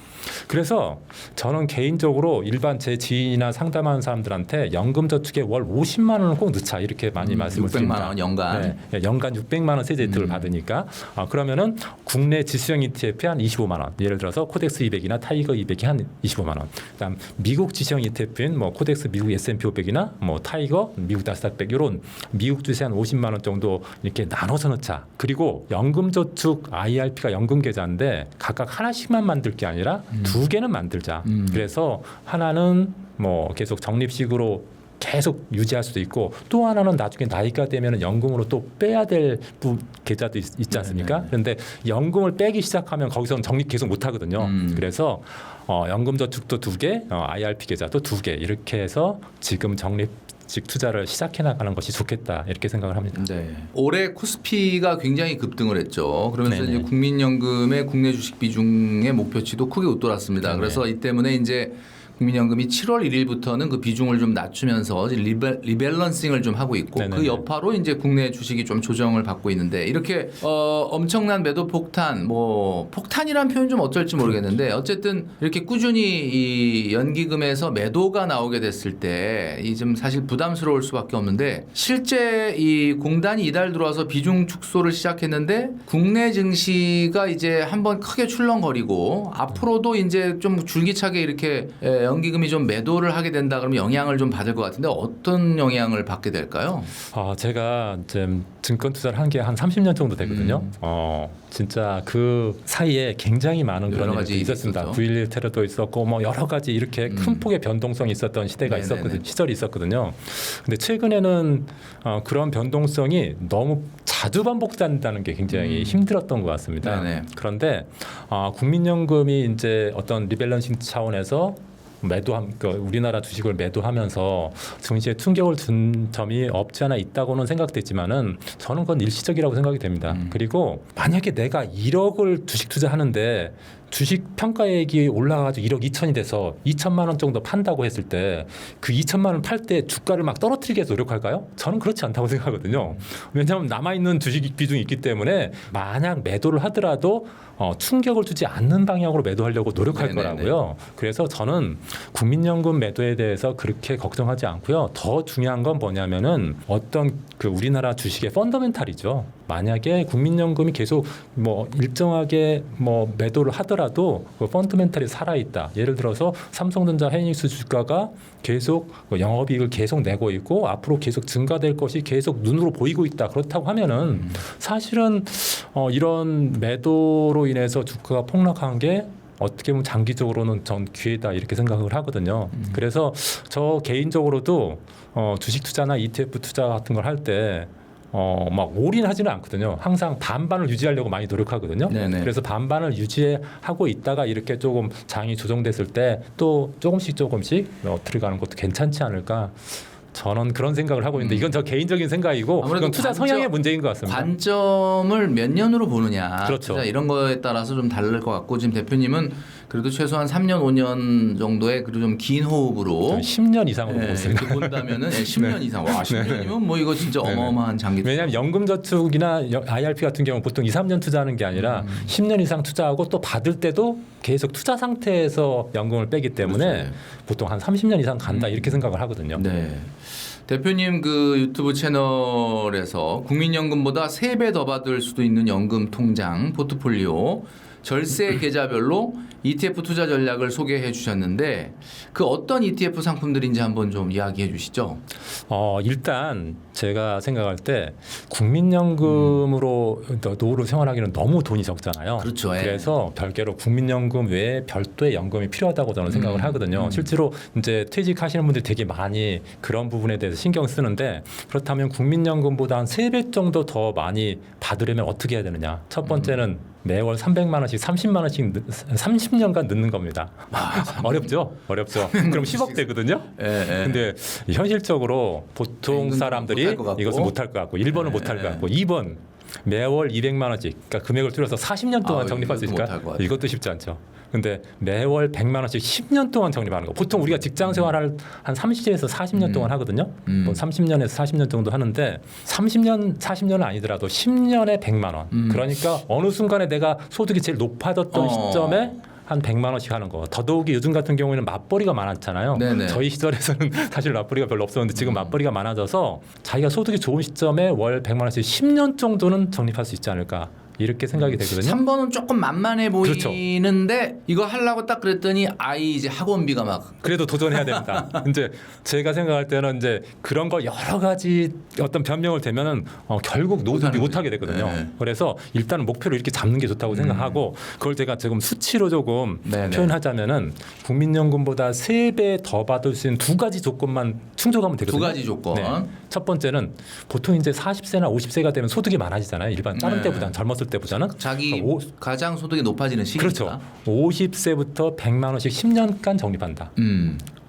그래서 저는 개인적으로 일반 제 지인이나 상담하는 사람들한테 연금저축에 월 50만 원을 꼭 넣자 이렇게 많이 말씀을 600만 드립니다. 원 연간. 네, 연간 600만 원 세제 혜택을 받으니까 그러면은 국내 지수형 ETF에 한 25만 원. 예를 들어서 코덱스 200이나 타이거 200이 한 25만 원. 그다음 미국 지수형 ETF인 뭐 코덱스 미국 S&P 500이나 뭐 타이거 미국 나스닥 100 이런 미국 주식에 한 50만 원 정도 이렇게 나눠서 넣자. 그리고 연금저축 IRP가 연금 계좌인데 각각 하나씩만 만들 게 아니라 두 개는 만들자. 그래서 하나는 뭐 계속 적립식으로 계속 유지할 수도 있고 또 하나는 나중에 나이가 되면 연금으로 또 빼야 될 계좌도 있지 않습니까? 그런데 연금을 빼기 시작하면 거기서는 적립 계속 못 하거든요. 그래서 연금저축도 두 개, IRP 계좌도 두 개 이렇게 해서 지금 적립식 투자를 시작해 나가는 것이 좋겠다 이렇게 생각을 합니다. 네. 올해 코스피가 굉장히 급등을 했죠. 그러면서 네네. 이제 국민연금의 국내 주식 비중의 목표치도 크게 웃돌았습니다. 네네. 그래서 이 때문에 이제 국민연금이 7월 1일부터는 그 비중을 좀 낮추면서 리밸런싱을 좀 하고 있고 네네네. 그 여파로 이제 국내 주식이 좀 조정을 받고 있는데 이렇게 엄청난 매도 폭탄 뭐 폭탄이란 표현 좀 어쩔지 모르겠는데 어쨌든 이렇게 꾸준히 이 연기금에서 매도가 나오게 됐을 때 이 좀 사실 부담스러울 수밖에 없는데 실제 이 공단이 이달 들어와서 비중 축소를 시작했는데 국내 증시가 이제 한번 크게 출렁거리고 앞으로도 이제 좀 줄기차게 이렇게 연기금이 좀 매도를 하게 된다 그러면 영향을 좀 받을 것 같은데 어떤 영향을 받게 될까요? 제가 지금 증권 투자를 한 게 한 30년 정도 되거든요. 진짜 그 사이에 굉장히 많은 여러 그런 가지 일이 있었습니다. 있었죠. 9.11 테러도 있었고 뭐 여러 가지 이렇게 큰 폭의 변동성이 있었던 시대가 네네네. 시절이 있었거든요. 근데 최근에는 그런 변동성이 너무 자주 반복된다는 게 굉장히 힘들었던 것 같습니다. 네네. 그런데 국민연금이 이제 어떤 리밸런싱 차원에서 그러니까 우리나라 주식을 매도하면서 증시에 충격을 준 점이 없지 않아 있다고는 생각됐지만은 저는 그건 일시적이라고 생각이 됩니다. 그리고 만약에 내가 1억을 주식 투자하는데 주식 평가액이 올라가지고 1억 2천이 돼서 2천만 원 정도 판다고 했을 때 그 2천만 원 팔 때 주가를 막 떨어뜨리기 위해서 노력할까요? 저는 그렇지 않다고 생각하거든요. 왜냐하면 남아있는 주식 비중이 있기 때문에 만약 매도를 하더라도 충격을 주지 않는 방향으로 매도하려고 노력할 네네네. 거라고요. 그래서 저는 국민연금 매도에 대해서 그렇게 걱정하지 않고요. 더 중요한 건 뭐냐면은 어떤 그 우리나라 주식의 펀더멘탈이죠. 만약에 국민연금이 계속 뭐 일정하게 뭐 매도를 하더라도 그 펀더멘탈이 살아있다. 예를 들어서 삼성전자 하이닉스 주가가 계속 영업이익을 계속 내고 있고 앞으로 계속 증가될 것이 계속 눈으로 보이고 있다. 그렇다고 하면은 사실은 이런 매도로 인해서 주가가 폭락한 게 어떻게 보면 장기적으로는 전 기회다 이렇게 생각을 하거든요. 그래서 저 개인적으로도 주식 투자나 ETF 투자 같은 걸 할 때 막 올인하지는 않거든요. 항상 반반을 유지하려고 많이 노력하거든요. 네네. 그래서 반반을 유지하고 있다가 이렇게 조금 장이 조정됐을 때 또 조금씩 들어가는 것도 괜찮지 않을까. 저는 그런 생각을 하고 있는데 이건 저 개인적인 생각이고 아무래도 그건 투자 성향의 문제인 것 같습니다. 관점을 몇 년으로 보느냐 그렇죠. 투자 이런 거에 따라서 좀 다를 것 같고 지금 대표님은 그래도 최소한 3년 5년 정도의 그래도 좀 긴 호흡으로 저는 10년 이상으로 보고 있습니다. 이렇게 본다면은 10년 이상 와 10년이면 뭐 이거 진짜 어마어마한 장기 왜냐하면 연금저축이나 IRP 같은 경우 보통 2, 3년 투자하는 게 아니라 10년 이상 투자하고 또 받을 때도 계속 투자 상태에서 연금을 빼기 때문에 그렇죠. 보통 한 30년 이상 간다 이렇게 생각을 하거든요. 네. 대표님 그 유튜브 채널에서 국민연금보다 3배 더 받을 수도 있는 연금 통장 포트폴리오 절세 계좌별로 ETF 투자 전략을 소개해 주셨는데 그 어떤 ETF 상품들인지 한번 좀 이야기해 주시죠. 일단 제가 생각할 때 국민연금으로 노후로 생활하기는 너무 돈이 적잖아요. 그렇죠. 예. 그래서 별개로 국민연금 외에 별도의 연금이 필요하다고 저는 생각을 하거든요. 실제로 이제 퇴직하시는 분들이 되게 많이 그런 부분에 대해서 신경 쓰는데 그렇다면 국민연금보다 한 3배 정도 더 많이 받으려면 어떻게 해야 되느냐. 첫 번째는 매월 300만 원씩 30만 원씩 30년간 넣는 겁니다. 어렵죠? 그럼 10억 되거든요. 근데 현실적으로 보통 사람들이 못할 것 같고. 이것을 못할 것 같고 1번은 못할 것 같고 2번 매월 200만 원씩 그러니까 금액을 줄여서 40년 동안 적립할 수 이것도 있을까? 못할 것 같아요. 이것도 쉽지 않죠. 근데 매월 100만 원씩 10년 동안 적립하는 거. 보통 우리가 직장 생활을 한 30에서 40년 동안 하거든요. 뭐 30년에서 40년 정도 하는데 30년, 40년은 아니더라도 10년에 100만 원. 그러니까 어느 순간에 내가 소득이 제일 높아졌던 시점에 한 100만 원씩 하는 거. 더더욱이 요즘 같은 경우에는 맞벌이가 많았잖아요. 네네. 저희 시절에서는 사실 맞벌이가 별로 없었는데 지금 맞벌이가 많아져서 자기가 소득이 좋은 시점에 월 100만 원씩 10년 정도는 적립할 수 있지 않을까. 이렇게 생각이 되거든요. 3번은 조금 만만해 그렇죠. 보이는데 이거 하려고 딱 그랬더니 아이 이제 학원비가 막 그래도 도전해야 됩니다. 이제 제가 생각할 때는 이제 그런 걸 여러 가지 어떤 변명을 대면은 결국 노후를 못하게 되거든요. 네. 그래서 일단 목표를 이렇게 잡는 게 좋다고 생각하고 그걸 제가 지금 수치로 조금 네네. 표현하자면은 국민연금보다 3배 더 받을 수 있는 2가지 조건만 충족하면 되거든요. 2가지 조건. 네. 첫 번째는 보통 이제 40세나 50세가 되면 소득이 많아지잖아요. 일반 다른 네. 때보다는 젊었을 때보다는 자기 그러니까 가장 소득이 높아지는 시기니까. 그렇죠. 50세부터 100만 원씩 10년간 적립한다.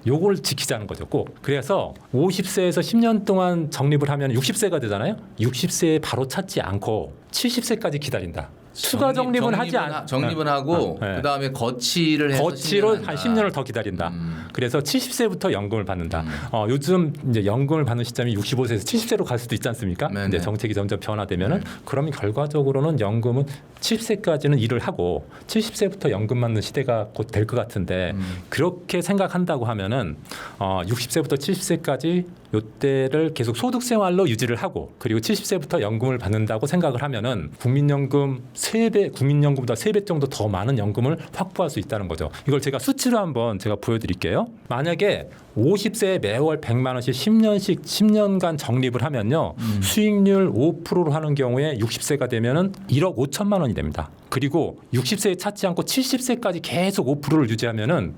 요걸 지키자는 거죠. 꼭. 그래서 50세에서 10년 동안 적립을 하면 60세가 되잖아요. 60세에 바로 찾지 않고 70세까지 기다린다. 추가 적립은 하지 적립은 하고 네. 그다음에 거치를 해서 거치로 10년 한 10년을 더 기다린다. 그래서 70세부터 연금을 받는다. 요즘 이제 연금을 받는 시점이 65세에서 70세로 갈 수도 있지 않습니까? 네네. 이제 정책이 점점 변화되면은 그러면 결과적으로는 연금은 70세까지는 일을 하고 70세부터 연금 받는 시대가 곧 될 것 같은데 그렇게 생각한다고 하면은 60세부터 70세까지 요때를 계속 소득 생활로 유지를 하고 그리고 70세부터 연금을 받는다고 생각을 하면은 국민연금 3배, 국민연금보다 3배 정도 더 많은 연금을 확보할 수 있다는 거죠. 이걸 제가 수치로 한번 제가 보여드릴게요. 만약에 50세에 매월 100만 원씩 10년간 적립을 하면요. 수익률 5%로 하는 경우에 60세가 되면은 1억 5천만 원이 됩니다. 그리고 60세에 찾지 않고 70세까지 계속 5%를 유지하면은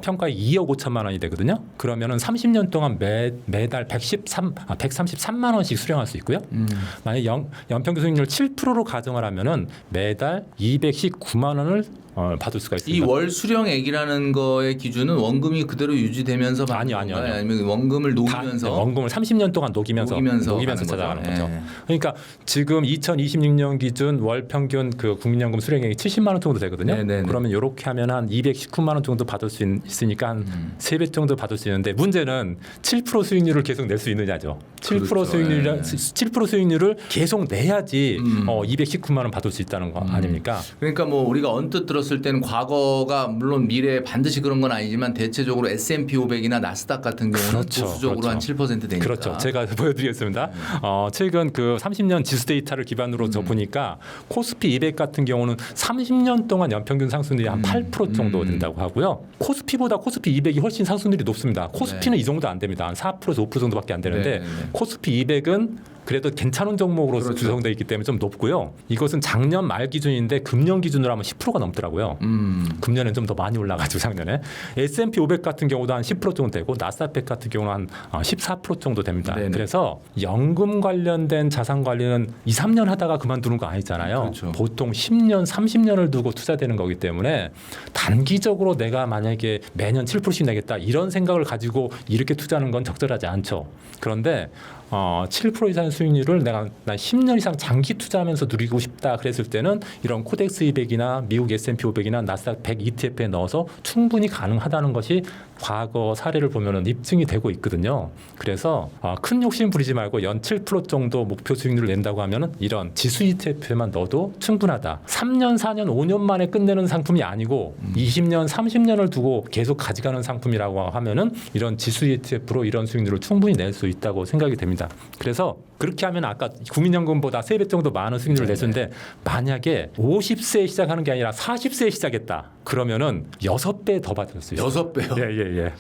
평가액 2억 5천만 원이 되거든요. 그러면은 30년 동안 매달 133만 원씩 수령할 수 있고요. 만약 연평균 수익률 7%로 가정을 하면은 매달 219만 원을 받을 수가 있습니다. 이 월 수령액이라는 거의 기준은 원금이 그대로 유지되면서 받는 아니요. 건가요? 아니면 원금을 녹이면서 원금을 30년 동안 녹이면서 가는 찾아가는 거죠. 거죠. 그러니까 지금 2026년 기준 월 평균 그 국민연금 수령액이 70만 원 정도 되거든요. 네네네. 그러면 이렇게 하면 한 219만 원 정도 받을 수 있으니까 한 3배 정도 받을 수 있는데 문제는 7% 수익률을 계속 낼 수 있느냐죠. 7% 그렇죠. 수익률 7% 수익률을 계속 내야지 219만 원 받을 수 있다는 거 아닙니까? 그러니까 뭐 우리가 언뜻 들었을 때는 과거가 물론 미래에 반드시 그런 건 아니지만 대체적으로 S&P 500이나 나스닥 같은 경우는 그렇죠, 보수적으로 한 7% 되니까. 그렇죠. 제가 보여드리겠습니다. 최근 그 30년 지수 데이터를 기반으로 저 보니까 코스피 200 같은 경우는 30년 동안 연평균 상승률이 한 8% 정도 된다고 하고요. 코스피보다 코스피 200이 훨씬 상승률이 높습니다. 코스피는 이 정도 안 됩니다. 한 4%에서 5% 정도밖에 안 되는데 코스피 200은 그래도 괜찮은 종목으로 그렇죠. 구성되어 있기 때문에 좀 높고요. 이것은 작년 말 기준인데 금년 기준으로 하면 10%가 넘더라고요. 금년엔 좀 더 많이 올라가지고 작년에. S&P 500 같은 경우도 한 10% 정도 되고 나스닥 100 같은 경우는 한 14% 정도 됩니다. 네네. 그래서 연금 관련된 자산 관리는 2, 3년 하다가 그만두는 거 아니잖아요. 그렇죠. 보통 10년, 30년을 두고 투자되는 거기 때문에 단기적으로 내가 만약에 매년 7%씩 내겠다 이런 생각을 가지고 이렇게 투자하는 건 적절하지 않죠. 그런데 7% 이상 수익률을 난 10년 이상 장기 투자하면서 누리고 싶다 그랬을 때는 이런 코덱스 200이나 미국 S&P 500이나 나스닥 100 ETF에 넣어서 충분히 가능하다는 것이 과거 사례를 보면은 입증이 되고 있거든요. 그래서 큰 욕심 부리지 말고 연 7% 정도 목표 수익률을 낸다고 하면은 이런 지수 ETF에만 넣어도 충분하다. 3년, 4년, 5년 만에 끝내는 상품이 아니고 20년, 30년을 두고 계속 가져가는 상품이라고 하면은 이런 지수 ETF로 이런 수익률을 충분히 낼 수 있다고 생각이 됩니다. 그래서 그렇게 하면 아까 국민연금보다 3배 정도 많은 수익률을 냈는데 만약에 50세에 시작하는 게 아니라 40세에 시작했다. 그러면은 6배 더 받을 수 있어요. 6배요? 예.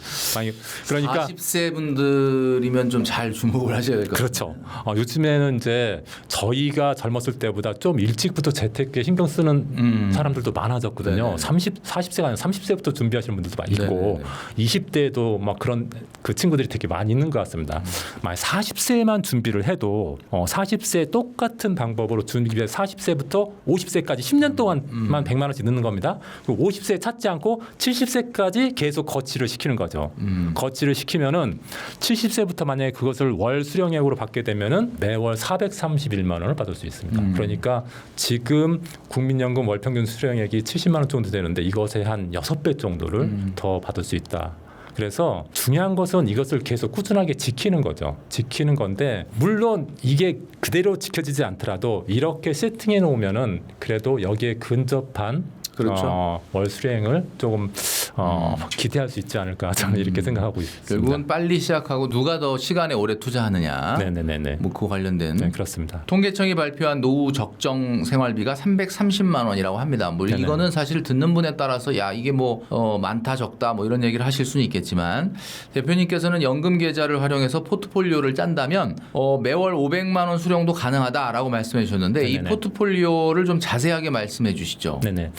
그러니까 40세 분들이면 좀 잘 주목을 하셔야 될 것 같아요. 그렇죠. 요즘에는 이제 저희가 젊었을 때보다 좀 일찍부터 재테크에 신경 쓰는 사람들도 많아졌거든요. 네네. 40세가 아니라 30세부터 준비하시는 분들도 많이 있고 20대에도 막 그런 그 친구들이 되게 많이 있는 것 같습니다. 만약 40세만 준비를 해도 40세 똑같은 방법으로 준비해서 40세부터 50세까지 10년 동안만 100만 원씩 넣는 겁니다. 그리고 50세 찾지 않고 70세까지 계속 거치를 시키는 거죠. 거치를 시키면은 70세부터 만약에 그것을 월 수령액으로 받게 되면은 매월 431만 원을 받을 수 있습니다. 그러니까 지금 국민연금 월 평균 수령액이 70만 원 정도 되는데 이것의 한 6배 정도를 더 받을 수 있다. 그래서 중요한 것은 이것을 계속 꾸준하게 지키는 거죠. 지키는 건데 물론 이게 그대로 지켜지지 않더라도 이렇게 세팅해 놓으면은 그래도 여기에 근접한 그렇죠. 월 수령을 조금 기대할 수 있지 않을까 저는 이렇게 생각하고 있습니다. 결국은 빨리 시작하고 누가 더 시간에 오래 투자하느냐. 네네네. 뭐 그거 관련된. 네, 그렇습니다. 통계청이 발표한 노후 적정 생활비가 330만 원이라고 합니다. 뭐 네네. 이거는 사실 듣는 분에 따라서 야 이게 뭐 많다 적다 뭐 이런 얘기를 하실 수는 있겠지만 대표님께서는 연금 계좌를 활용해서 포트폴리오를 짠다면 매월 500만 원 수령도 가능하다라고 말씀해 주셨는데 네네네. 이 포트폴리오를 좀 자세하게 말씀해 주시죠. 네네.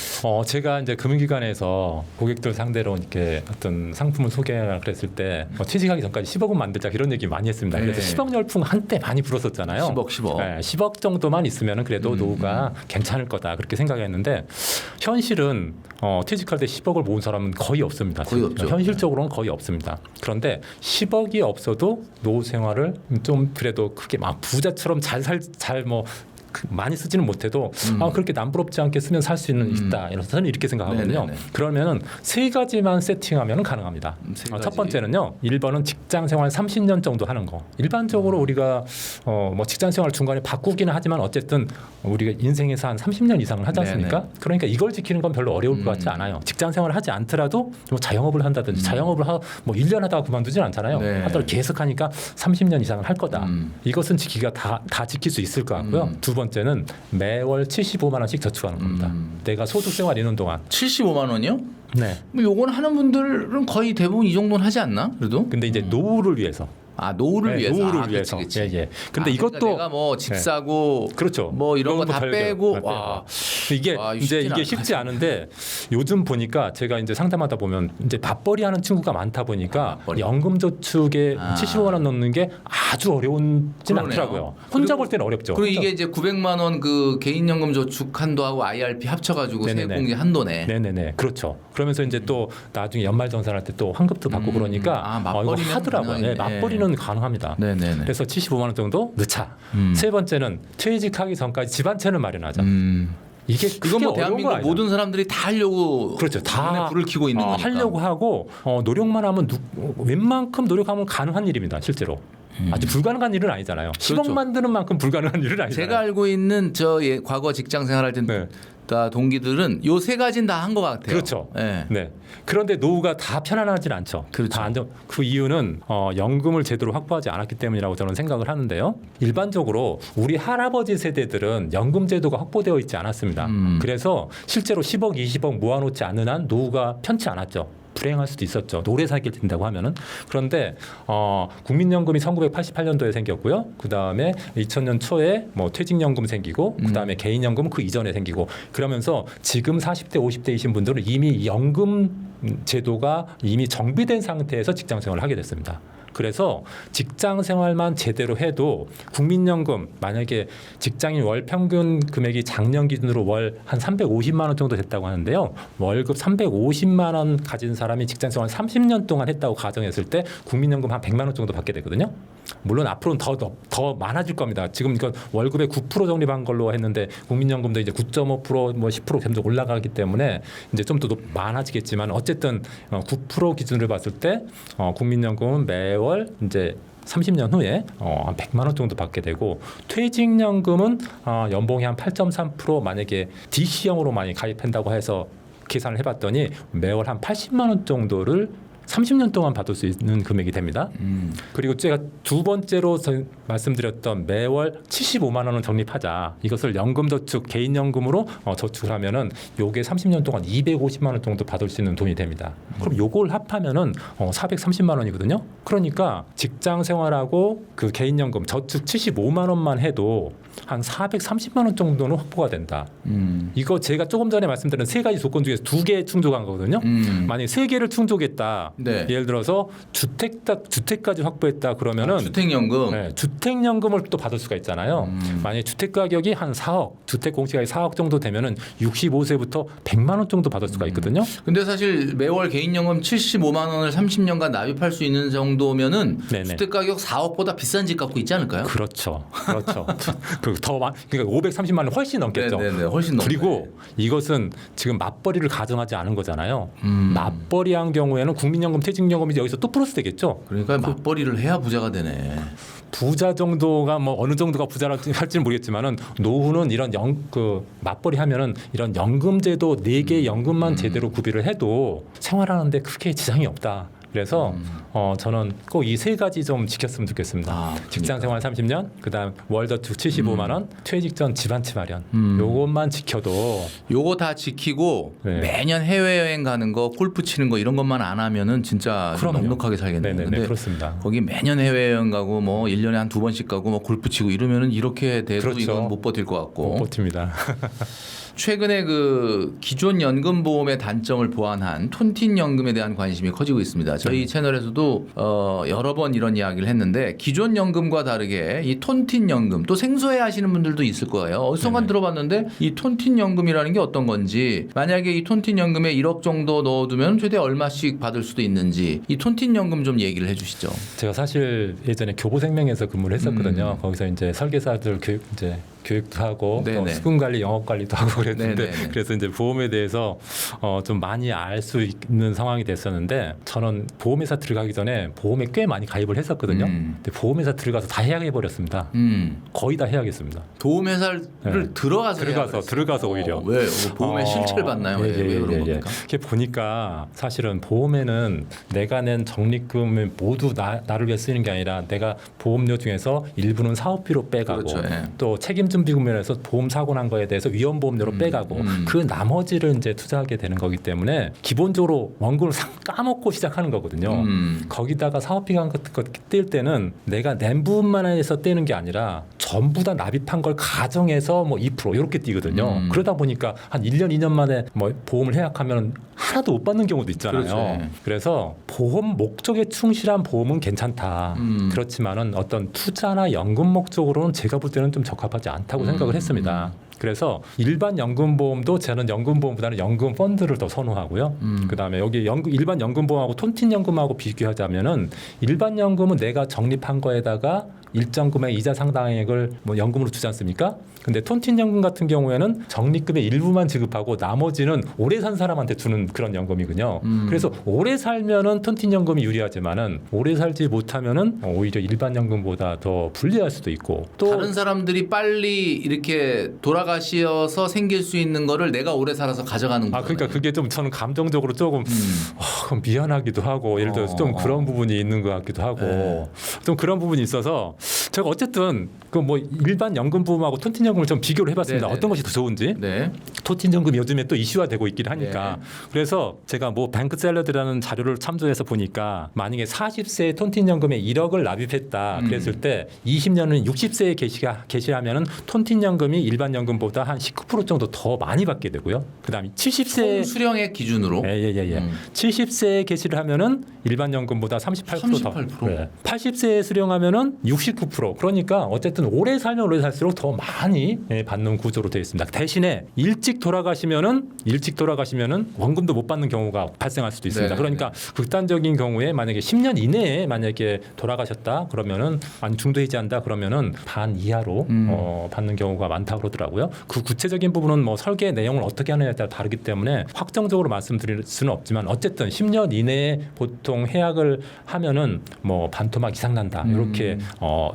제가 이제 금융기관에서 고객들 상대로 이렇게 어떤 상품을 소개하라 그랬을 때 취직하기 전까지 10억은 만들자 이런 얘기 많이 했습니다. 그래서 네. 10억 열풍 한때 많이 불었었잖아요. 10억. 네, 10억 정도만 있으면 그래도 노후가 괜찮을 거다 그렇게 생각했는데 현실은 퇴직할 때 10억을 모은 사람은 거의 없습니다. 거의 없죠. 현실적으로는 거의 없습니다. 그런데 10억이 없어도 노후 생활을 좀 그래도 크게 막 부자처럼 잘 많이 쓰지는 못해도 그렇게 남부럽지 않게 쓰면 살 수 있다. 이래서 저는 이렇게 생각하거든요. 네네네. 그러면은 세 가지만 세팅하면 가능합니다. 세 첫 가지. 번째는요. 1번은 직장 생활 30년 정도 하는 거. 일반적으로 우리가 뭐 직장 생활 중간에 바꾸기는 하지만 어쨌든 우리가 인생에서 한 30년 이상을 하지 않습니까? 네네. 그러니까 이걸 지키는 건 별로 어려울 것 같지 않아요. 직장 생활을 하지 않더라도 뭐 자영업을 한다든지 자영업을 뭐 1년 하다가 그만두진 않잖아요. 네. 하더라도 계속 하니까 30년 이상을 할 거다. 이것은 지키기가 다 지킬 수 있을 것 같고요. 두 번째는 매월 75만 원씩 저축하는 겁니다. 내가 소득 생활 있는 동안. 75만 원이요? 네. 뭐 요건 하는 분들은 거의 대부분 이 정도는 하지 않나? 그래도? 근데 이제 노후를 위해서. 아, 노후를 네, 위해서. 노후를 아, 위해서. 그치. 예. 근데 아, 이것도 그러니까 내가 뭐 집 네. 사고 그렇죠. 뭐 이런 거 다 별 빼고 네, 와. 이게 와, 이제 쉽진 이게 쉽지 않은데 요즘 보니까 제가 이제 상담하다 보면 이제 맞벌이 하는 친구가 많다 보니까 맞벌이. 연금 저축에 아. 75만 원 넣는 게 아주 어려운진 그러네요. 않더라고요. 혼자 그리고- 볼 때는 어렵죠. 그리고 혼자- 이게 이제 900만 원 그 개인연금 저축 한도하고 IRP 합쳐가지고 네네네. 세액공제 한도네. 네네네 그렇죠. 그러면서 이제 또 나중에 연말정산할 때 또 환급도 받고 그러니까 아, 이거 맞벌이면 하더라고요. 네, 가능하겠네. 맞벌이는 가능합니다. 네네네. 그래서 75만 원 정도 넣자. 음. 세 번째는 퇴직하기 전까지 집안채는 마련하자. 이게 이건 크게 뭐 어려운 건 대한민국 아니죠. 모든 사람들이 다 하려고 그렇죠. 다 눈에 불을 켜고 있는 거니까. 하려고 하고 노력만 하면 웬만큼 노력하면 가능한 일입니다. 실제로. 아주 불가능한 일은 아니잖아요. 10억 그렇죠. 만드는 만큼 불가능한 일은 아니잖아요. 제가 알고 있는 과거 직장 생활할 때 네. 동기들은 요 세 가지는 다 한 것 같아요. 그렇죠. 네. 네. 그런데 노후가 다 편안하진 않죠. 그렇죠. 다 안정. 그 이유는 연금을 제대로 확보하지 않았기 때문이라고 저는 생각을 하는데요. 일반적으로 우리 할아버지 세대들은 연금 제도가 확보되어 있지 않았습니다. 그래서 실제로 10억, 20억 모아놓지 않는 한 노후가 편치 않았죠. 불행할 수도 있었죠. 오래 살게 된다고 하면은. 그런데 국민연금이 1988년도에 생겼고요. 그 다음에 2000년 초에 뭐 퇴직연금 생기고, 그 다음에 개인연금은 그 이전에 생기고, 그러면서 지금 40대, 50대이신 분들은 이미 연금 제도가 이미 정비된 상태에서 직장 생활을 하게 됐습니다. 그래서 직장 생활만 제대로 해도 국민연금 만약에 직장인 월 평균 금액이 작년 기준으로 월 한 350만 원 정도 됐다고 하는데요. 월급 350만 원 가진 사람이 직장 생활 30년 동안 했다고 가정했을 때 국민연금 한 100만 원 정도 받게 되거든요. 물론 앞으로는 더 많아질 겁니다. 지금 이건 월급의 9% 적립한 걸로 했는데 국민연금도 이제 9.5% 뭐 10% 계속 올라가기 때문에 이제 좀 더 많아지겠지만 어쨌든 9% 기준으로 봤을 때 국민연금은 매월 이제 30년 후에 한 100만 원 정도 받게 되고, 퇴직연금은 연봉이 한 8.3% 만약에 DC형으로 많이 가입한다고 해서 계산을 해봤더니 매월 한 80만 원 정도를 30년 동안 받을 수 있는 금액이 됩니다. 그리고 제가 두 번째로 말씀드렸던 매월 75만 원을 적립하자. 이것을 연금저축, 개인연금으로 저축을 하면은 요게 30년 동안 250만 원 정도 받을 수 있는 돈이 됩니다. 그럼 요걸 합하면은 430만 원이거든요. 그러니까 직장 생활하고 그 개인연금 저축 75만 원만 해도 한 430만 원 정도는 확보가 된다. 이거 제가 조금 전에 말씀드린 세 가지 조건 중에서 두 개 충족한 거거든요. 만약에 세 개를 충족했다. 네. 예를 들어서 주택까지 확보했다 그러면은 주택연금. 네, 주택연금을 또 받을 수가 있잖아요. 만약에 주택 가격이 한 4억, 주택 공시가격이 4억 정도 되면은 65세부터 100만 원 정도 받을 수가 있거든요. 근데 사실 매월 개인연금 75만 원을 30년간 납입할 수 있는 정도면은 네네. 주택 가격 4억보다 비싼 집 갖고 있지 않을까요? 그렇죠. 그러니까 530만 원 훨씬 넘겠죠. 네네네, 훨씬 넘네. 그리고 이것은 지금 맞벌이를 가정하지 않은 거잖아요. 맞벌이한 경우에는 국민연금, 퇴직연금이 여기서 또 플러스 되겠죠. 그러니까 맞벌이를 해야 부자가 되네. 부자 정도가 뭐 어느 정도가 부자라 할지는 모르겠지만은 노후는 이런 맞벌이 하면은 이런 연금제도 4개 연금만 제대로 구비를 해도 생활하는데 크게 지장이 없다. 그래서 저는 꼭 이 세 가지 좀 지켰으면 좋겠습니다. 그러니까. 직장 생활 30년, 그다음 월저축 75만 원, 퇴직 전 집안채 마련. 요것만 지켜도 요거 다 지키고 네. 매년 해외여행 가는 거, 골프 치는 거 이런 것만 안 하면은 진짜 그럼요. 넉넉하게 살겠네요. 네네네, 근데 그렇습니다. 거기 매년 해외여행 가고 뭐 1년에 한 2번씩 가고 뭐 골프 치고 이러면은 이렇게 돼도 그렇죠. 이건 못 버틸 것 못 같고. 버팁니다. 최근에 그 기존 연금 보험의 단점을 보완한 톤틴 연금에 대한 관심이 커지고 있습니다. 저희 채널에서도 여러 번 이런 이야기를 했는데 기존 연금과 다르게 이 톤틴 연금 또 생소해 하시는 분들도 있을 거예요. 어디선가 들어봤는데 이 톤틴 연금이라는 게 어떤 건지, 만약에 이 톤틴 연금에 1억 정도 넣어두면 최대 얼마씩 받을 수도 있는지 이 톤틴 연금 좀 얘기를 해주시죠. 제가 사실 예전에 교보생명에서 근무를 했었거든요. 거기서 이제 설계사들 이제 교육도 하고 또 네네. 수금 관리, 영업 관리도 하고 그랬는데 네네네. 그래서 이제 보험에 대해서 좀 많이 알 수 있는 상황이 됐었는데 저는 보험회사 들어가기 전에 보험에 꽤 많이 가입을 했었거든요. 근데 보험회사 들어가서 다 해약해 버렸습니다. 거의 다 해약했습니다. 보험회사를 네. 들어가서 오히려. 왜 보험에 실체를 받나요? 왜 그런 겁니까? 이렇게 보니까 사실은 보험에는 내가 낸 적립금을 모두 나를 위해 쓰는 게 아니라 내가 보험료 중에서 일부는 사업비로 빼가고 그렇죠, 예. 또 책임준비 금면에서 보험 사고 난 거에 대해서 위험보험료로 빼가고 그 나머지를 이제 투자하게 되는 거기 때문에 기본적으로 원금을 까먹고 시작하는 거거든요. 거기다가 사업비 같은 거 뗄 때는 내가 낸 부분만 해서 떼는 게 아니라 전부 다 납입한 걸 가정해서 뭐 2% 이렇게 띄거든요. 그러다 보니까 한 1년, 2년 만에 뭐 보험을 해약하면 하나도 못 받는 경우도 있잖아요. 그렇죠. 그래서 보험 목적에 충실한 보험은 괜찮다. 그렇지만은 어떤 투자나 연금 목적으로는 제가 볼 때는 좀 적합하지 않다고 생각을 했습니다. 그래서 일반 연금보험도 저는 연금보험보다는 연금 펀드를 더 선호하고요. 그다음에 여기 일반 연금보험하고 톤틴연금하고 비교하자면은 일반 연금은 내가 적립한 거에다가 일정 금액 이자 상당액을 뭐 연금으로 주지 않습니까? 근데 톤틴연금 같은 경우에는 적립금의 일부만 지급하고 나머지는 오래 산 사람한테 주는 그런 연금이군요. 그래서 오래 살면은 톤틴연금이 유리하지만은 오래 살지 못하면은 오히려 일반 연금보다 더 불리할 수도 있고 또 다른 사람들이 빨리 이렇게 돌아가셔서 생길 수 있는 거를 내가 오래 살아서 가져가는 거예요. 그러니까 그게 좀 저는 감정적으로 조금 미안하기도 하고 예를 들어서 좀 그런 부분이 있는 것 같기도 하고 좀 그런 부분이 있어서 제가 어쨌든 그 뭐 일반 연금보험하고 톤틴연금을 좀 비교를 해봤습니다. 네네. 어떤 것이 더 좋은지. 네. 톤틴연금이 요즘에 또 이슈화 되고 있긴 하니까 네. 그래서 제가 뭐 뱅크샐러드라는 자료를 참조해서 보니까 만약에 40세에 톤틴연금에 1억을 납입했다 그랬을 때 20년은 60세에 개시하면은 톤틴연금이 일반 연금보다 한 19% 정도 더 많이 받게 되고요. 그다음에 70세 총 수령액 기준으로 70세에 개시를 하면은 일반 연금보다 38% 더. 38%. 네. 80세에 수령하면은 69%. 그러니까 어쨌든 오래 살면 오래 살수록 더 많이 받는 구조로 되어 있습니다. 대신에 일찍 돌아가시면은 원금도 못 받는 경우가 발생할 수도 있습니다. 네, 그러니까 극단적인 경우에 만약에 10년 이내에 만약에 돌아가셨다 그러면은 아니 중도해지한다 그러면은 반 이하로 받는 경우가 많다고 그러더라고요. 그 구체적인 부분은 뭐 설계 내용을 어떻게 하느냐에 따라 다르기 때문에 확정적으로 말씀드릴 수는 없지만 어쨌든 10년 이내에 보통 해약을 하면은 뭐 반토막 이상 난다 이렇게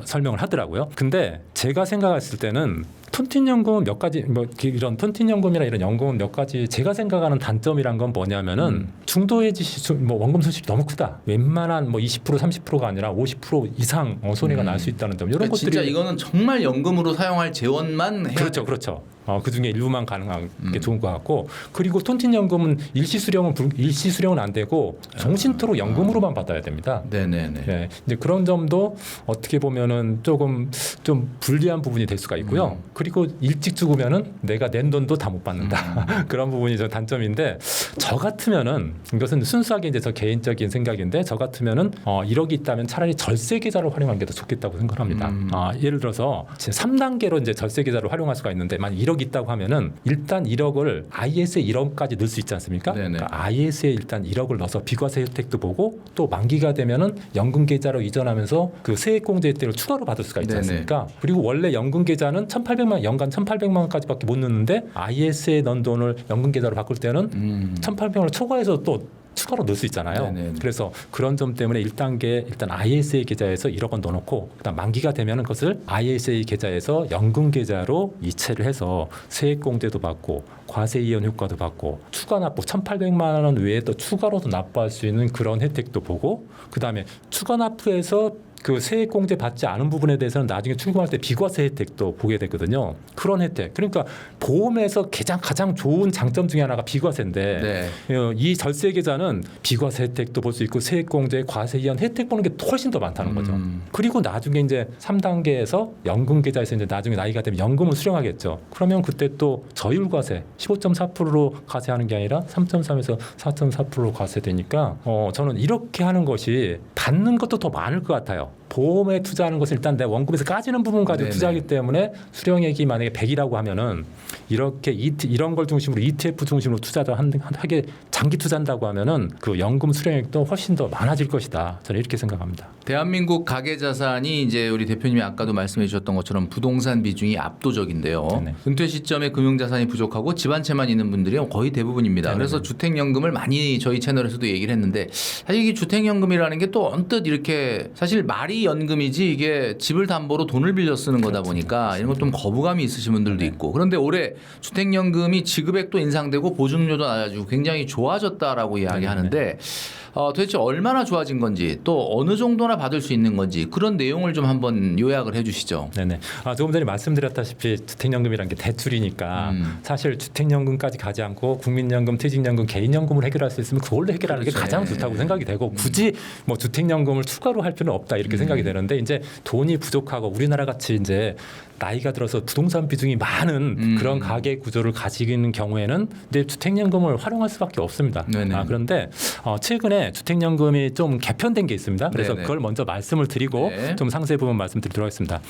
설명을 하더라고요. 근데 제가 생각했을 때는 톤틴연금은 몇 가지 뭐 이런 톤틴연금이나 이런 연금은 몇 가지 제가 생각하는 단점이란 건 뭐냐면은 중도해지 뭐 원금 손실이 너무 크다. 웬만한 뭐 20% 30%가 아니라 50% 이상 손해가 날 수 있다는 점. 이런 그러니까 것들이 진짜 이거는 정말 연금으로 사용할 재원만 해야 그렇죠. 그 중에 일부만 가능한 게 좋은 것 같고 그리고 톤틴연금은 일시수령은 안 되고 종신토록 연금으로만 받아야 됩니다. 네네네. 네, 이제 그런 점도 어떻게 보면은 조금 좀 불리한 부분이 될 수가 있고요. 그리고 일찍 죽으면은 내가 낸 돈도 다 못 받는다. 그런 부분이 좀 단점인데 저 같으면은 이것은 순수하게 이제 저 개인적인 생각인데 저 같으면은 1억이 있다면 차라리 절세 계좌를 활용하는 게 더 좋겠다고 생각합니다. 예를 들어서 3단계로 이제 절세 계좌를 활용할 수가 있는데 만약 1억 있다고 하면은 일단 1억을 IS에 1억까지 넣을 수 있지 않습니까? 그러니까 IS에 일단 1억을 넣어서 비과세 혜택도 보고 또 만기가 되면은 연금 계좌로 이전하면서 그 세액공제 혜택을 추가로 받을 수가 있지 않습니까? 그리고 원래 연금 계좌는 1,800만 연간 1,800만 원까지밖에 못 넣는데 IS에 넣은 돈을 연금 계좌로 바꿀 때는 1,800원을 초과해서 또 추가로 넣을 수 있잖아요. 네네. 그래서 그런 점 때문에 1단계 일단 ISA 계좌에서 1억 원 넣어놓고 그다음 만기가 되면은 그것을 ISA 계좌에서 연금 계좌로 이체를 해서 세액공제도 받고 과세 이연 효과도 받고 추가 납부 1,800만 원 외에 또 추가로도 납부할 수 있는 그런 혜택도 보고 그다음에 추가 납부해서 그 세액공제 받지 않은 부분에 대해서는 나중에 출금할 때 비과세 혜택도 보게 되거든요. 그런 혜택. 그러니까 보험에서 가장 좋은 장점 중에 하나가 비과세인데 이 절세 계좌는 비과세 혜택도 볼 수 있고 세액공제, 과세 이연 혜택 보는 게 훨씬 더 많다는 거죠. 그리고 나중에 이제 3단계에서 연금 계좌에서 이제 나중에 나이가 되면 연금을 수령하겠죠. 그러면 그때 또 저율과세 15.4%로 과세하는 게 아니라 3.3에서 4.4%로 과세되니까 저는 이렇게 하는 것이 받는 것도 더 많을 것 같아요. 보험에 투자하는 것은 일단 내 원금에서 까지는 부분 가지고 네네. 투자하기 때문에 수령액이 만약에 100이라고 하면은 이렇게 이런 걸 중심으로 ETF 중심으로 투자도 하게 장기 투자한다고 하면은 그 연금 수령액도 훨씬 더 많아질 것이다. 저는 이렇게 생각합니다. 대한민국 가계 자산이 이제 우리 대표님이 아까도 말씀해 주셨던 것처럼 부동산 비중이 압도적인데요. 네네. 은퇴 시점에 금융 자산이 부족하고 집 한 채만 있는 분들이 거의 대부분입니다. 네네네. 그래서 주택연금을 많이 저희 채널에서도 얘기를 했는데 사실 이게 주택연금이라는 게 또 언뜻 이렇게 사실 말이 연금이지 이게 집을 담보로 돈을 빌려 쓰는 거다 보니까 이런 것 좀 거부감이 있으신 분들도 있고 그런데 올해 주택연금이 지급액도 인상되고 보증료도 낮아지고 굉장히 좋아졌다라고 이야기하는데 도대체 얼마나 좋아진 건지 또 어느 정도나 받을 수 있는 건지 그런 내용을 좀 한번 요약을 해주시죠. 네네. 조금 전에 말씀드렸다시피 주택연금이라는 게 대출이니까 사실 주택연금까지 가지 않고 국민연금, 퇴직연금, 개인연금을 해결할 수 있으면 그걸로 해결하는 게 그렇죠. 가장 좋다고 생각이 되고 굳이 뭐 주택연금을 추가로 할 필요는 없다 이렇게 생각이 되는데 이제 돈이 부족하고 우리나라 같이 이제 나이가 들어서 부동산 비중이 많은 그런 가계 구조를 가지고 있는 경우에는 이제 주택연금을 활용할 수밖에 없습니다. 네네. 그런데 최근에 주택연금이 좀 개편된 게 있습니다. 그래서 네네. 그걸 먼저 말씀을 드리고 네. 좀 상세 부분 말씀드리도록 하겠습니다.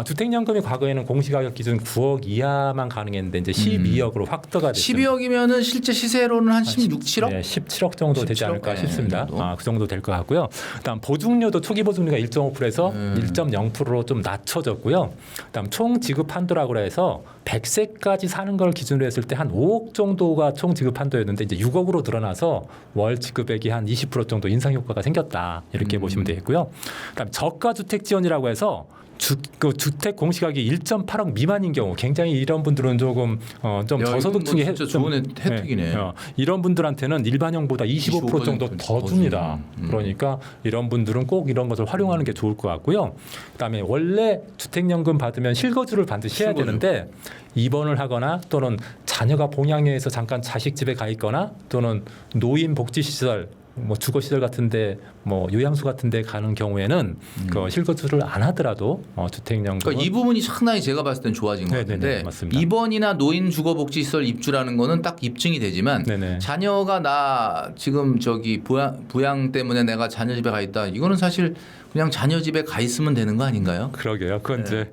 주택연금이 과거에는 공시가격 기준 9억 이하만 가능했는데 이제 12억으로 확대가 됐습니다. 12억이면은 실제 시세로는 한 16, 7억? 네, 17억 정도 되지 17억? 않을까 네, 싶습니다. 그 정도. 그 정도 될 것 같고요. 그다음 보증료도 초기 보증료가 1.5%에서 1.0%로 좀 낮춰졌고요. 그다음 총 지급 한도라고 해서 100세까지 사는 걸 기준으로 했을 때 한 5억 정도가 총 지급 한도였는데 이제 6억으로 늘어나서 월 지급액이 한 20% 정도 인상 효과가 생겼다 이렇게 보시면 되겠고요. 그다음 저가 주택 지원이라고 해서 주택 공시가격이 1.8억 미만인 경우 굉장히 이런 분들은 조금 좀 야, 저소득층이 이건 뭐 진짜 좋은 혜택이네. 이런 분들한테는 일반형보다 25% 정도 더 줍니다. 그러니까 이런 분들은 꼭 이런 것을 활용하는 게 좋을 것 같고요. 그다음에 원래 주택연금 받으면 실거주를 반드시 해야 실거주. 되는데 입원을 하거나 또는 자녀가 봉양해서 잠깐 자식 집에 가 있거나 또는 노인 복지 시설 뭐 주거 시설 같은데 뭐 요양소 같은데 가는 경우에는 그 실거주를 안 하더라도 주택연금 그러니까 이 부분이 상당히 제가 봤을 땐 좋아진 것 네네네, 같은데 맞습니다. 입원이나 노인 주거복지시설 입주라는 거는 딱 입증이 되지만 네네. 자녀가 나 지금 저기 부양 때문에 내가 자녀 집에 가 있다 이거는 사실 그냥 자녀 집에 가 있으면 되는 거 아닌가요? 그러게요. 그건 이제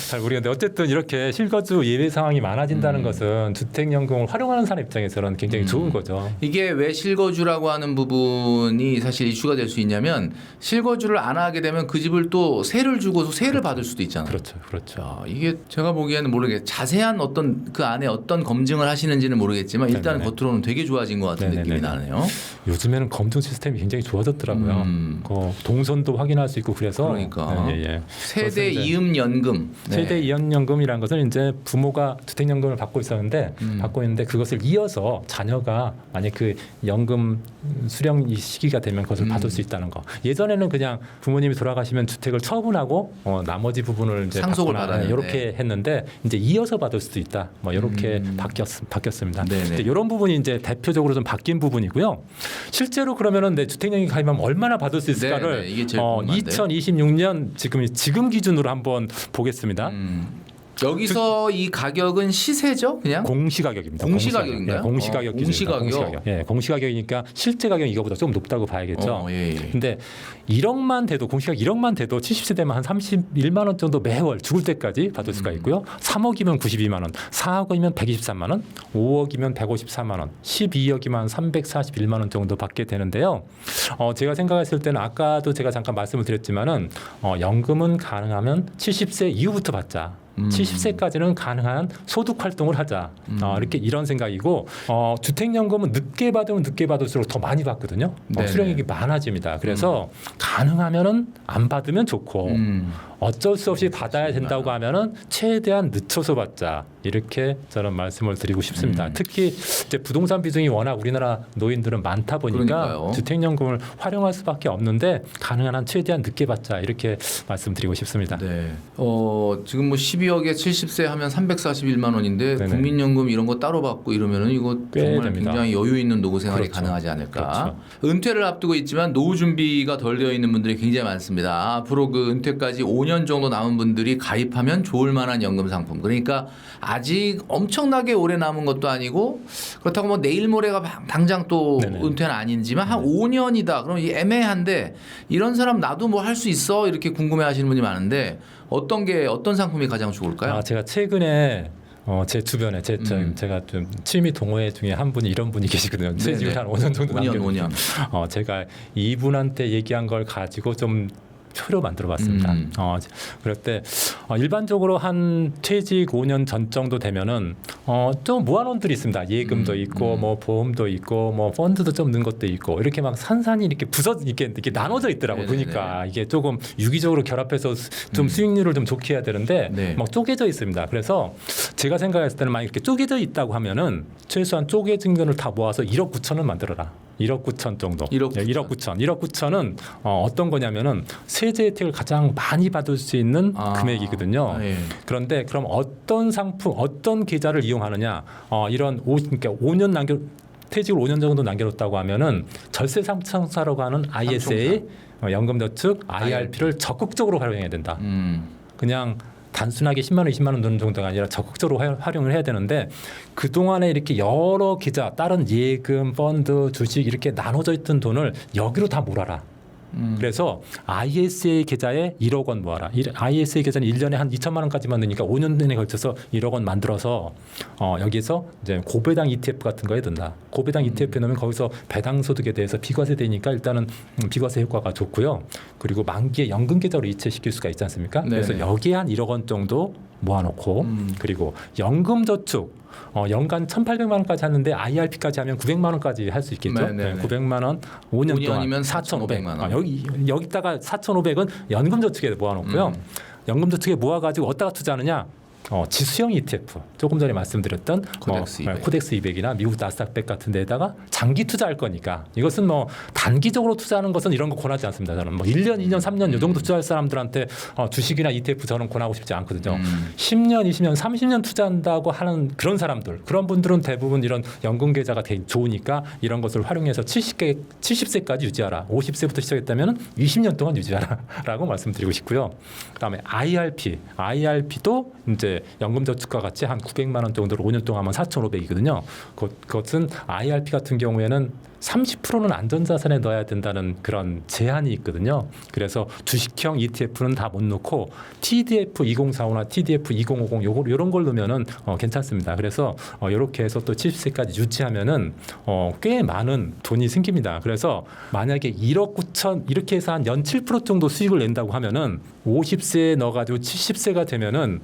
잘 모르겠는데 어쨌든 이렇게 실거주 예외 상황이 많아진다는 것은 주택연금을 활용하는 사람 입장에서는 굉장히 좋은 거죠. 이게 왜 실거주라고 하는 부분이 사실 이슈가 될 수 있냐면 실거주를 안 하게 되면 그 집을 또 세를 주고서 세를 받을 수도 있잖아요. 그렇죠. 그렇죠. 자, 이게 제가 보기에는 모르겠 자세한 어떤 그 안에 어떤 검증을 하시는지는 모르겠지만 일단 네네네. 겉으로는 되게 좋아진 것 같은 네네네. 느낌이 나네요. 요즘에는 검증 시스템이 굉장히 좋아졌더라고요. 그 동선도 확인할 수 있고 그래서 그러니까. 예. 세대 이제 이음 연금. 세대 이연연금이라는 것은 이제 부모가 주택연금을 받고 있었는데 받고 있는데 그것을 이어서 자녀가 만약 그 연금 수령 이 시기가 되면 그것을 받을 수 있다는 거. 예전에는 그냥 부모님이 돌아가시면 주택을 처분하고 나머지 부분을 이제 상속을 받거나 받았는데. 이렇게 했는데 이제 이어서 받을 수도 있다. 뭐 이렇게 바뀌었습니다. 네네. 근데 이런 부분이 이제 대표적으로 좀 바뀐 부분이고요. 실제로 그러면은 내 주택연금 가입하면 얼마나 받을 수 있을까를 네네, 이게 제일 궁금한데. 2026년 지금 기준으로 한번 보겠습니다. 여기서 이 가격은 시세죠, 그냥? 공시가격입니다. 공시가격인가요? 공시가격 기준입니다. 공시가격. 공시가격이니까 실제 가격이 이거보다 좀 높다고 봐야겠죠. 예. 근데 1억만 돼도 공시가격 1억만 돼도 70세 되면 한 31만 원 정도 매월 죽을 때까지 받을 수가 있고요. 3억이면 92만 원, 4억이면 123만 원, 5억이면 154만 원, 12억이면 341만 원 정도 받게 되는데요. 제가 생각했을 때는 아까도 제가 잠깐 말씀을 드렸지만은 연금은 가능하면 70세 이후부터 받자. 70세까지는 가능한 소득 활동을 하자. 이렇게 이런 생각이고 주택연금은 늦게 받으면 늦게 받을수록 더 많이 받거든요. 네네. 수령액이 많아집니다. 그래서 가능하면은 안 받으면 좋고 어쩔 수 없이 받아야 된다고 하면은 최대한 늦춰서 받자. 이렇게 저는 말씀을 드리고 싶습니다. 특히 이제 부동산 비중이 워낙 우리나라 노인들은 많다 보니까 그러니까요. 주택연금을 활용할 수밖에 없는데 가능한 한 최대한 늦게 받자. 이렇게 말씀드리고 싶습니다. 네. 지금 뭐 12억에 70세 하면 341만 원인데 네네. 국민연금 이런 거 따로 받고 이러면은 이거 꽤 정말 됩니다. 굉장히 여유 있는 노후 생활이 그렇죠. 가능하지 않을까. 그렇죠. 은퇴를 앞두고 있지만 노후 준비가 덜 되어 있는 분들이 굉장히 많습니다. 앞으로 그 은퇴까지 5년 정도 남은 분들이 가입하면 좋을 만한 연금 상품. 그러니까 아직 엄청나게 오래 남은 것도 아니고 그렇다고 뭐 내일 모레가 당장 또 네네. 은퇴는 아니지만 한 5년이다. 그럼 이 애매한데 이런 사람 나도 뭐 할 수 있어 이렇게 궁금해하시는 분이 많은데 어떤 상품이 가장 좋을까요? 제가 최근에 제 주변에 제가 좀 취미 동호회 중에 한 분이 이런 분이 계시거든요. 취직을 한 5년 정도 5년. 제가 이분한테 얘기한 걸 가지고 좀 표로 만들어봤습니다. 그럴 때 일반적으로 한 퇴직 5년 전 정도 되면은 좀 모아놓은 들이 있습니다. 예금도 있고 뭐 보험도 있고 뭐 펀드도 좀 넣은 것도 있고 이렇게 막 산산이 이렇게 이렇게 나눠져 있더라고. 보니까 이게 조금 유기적으로 결합해서 좀 수익률을 좀 좋게 해야 되는데 막 쪼개져 있습니다. 그래서 제가 생각했을 때는 막 이렇게 쪼개져 있다고 하면은 최소한 쪼개진 거를 다 모아서 1억 9천을 만들어라. 1억 9천 정도. 1억 9천은 어떤 거냐면은 세제 혜택을 가장 많이 받을 수 있는 금액이거든요. 그런데 그럼 어떤 상품, 어떤 계좌를 이용하느냐? 그러니까 5년 퇴직을 5년 정도 남겨뒀다고 하면은 절세 상청사라고 하는 ISA, 연금저축, IRP를 적극적으로 활용해야 된다. 그냥 단순하게 10만 원, 20만 원 넣는 정도가 아니라 적극적으로 활용을 해야 되는데 그동안에 이렇게 여러 계좌, 다른 예금, 펀드, 주식 이렇게 나눠져 있던 돈을 여기로 다 몰아라. 그래서 ISA 계좌에 1억 원 모아라. ISA 계좌는 1년에 한 2천만 원까지만 넣으니까 5년 내내 걸쳐서 1억 원 만들어서 여기서 이제 고배당 ETF 같은 거에 든다. 고배당 ETF에 넣으면 거기서 배당 소득에 대해서 비과세 되니까 일단은 비과세 효과가 좋고요. 그리고 만기에 연금 계좌로 이체시킬 수가 있지 않습니까? 그래서 여기에 한 1억 원 정도 모아놓고 그리고 연금 저축 연간 1,800만 원까지 하는데 IRP까지 하면 900만 원까지 할 수 있겠죠. 900만 원 5년 동안 4,500만 원. 여기다가 4,500은 연금 저축에 모아놓고요. 연금 저축에 모아가지고 어디다가 투자하느냐? 지수형 ETF 조금 전에 말씀드렸던 코덱스 200이나 미국 나스닥100 같은 데다가 장기 투자할 거니까 이것은 뭐 단기적으로 투자하는 것은 이런 거 권하지 않습니다. 저는 뭐 1년, 2년, 3년 이 정도 투자할 사람들한테 주식이나 ETF 저는 권하고 싶지 않거든요. 10년, 20년, 30년 투자한다고 하는 그런 사람들, 그런 분들은 대부분 이런 연금 계좌가 되게 좋으니까 이런 것을 활용해서 70세까지 유지하라. 50세부터 시작했다면 20년 동안 유지하라라고 말씀드리고 싶고요. 그다음에 IRP도 이제 연금저축과 같이 한 900만 원 정도로 5년 동안 하면 4,500이거든요. 그것은 IRP 같은 경우에는 30%는 안전자산에 넣어야 된다는 그런 제한이 있거든요. 그래서 주식형 ETF는 다 못 넣고 TDF 2045나 TDF 2050 이런 걸 넣으면은 괜찮습니다. 그래서 이렇게 해서 또 70세까지 유지하면은 꽤 많은 돈이 생깁니다. 그래서 만약에 1억 9천 이렇게 해서 한 연 7% 정도 수익을 낸다고 하면은 50세에 넣어가지고 70세가 되면은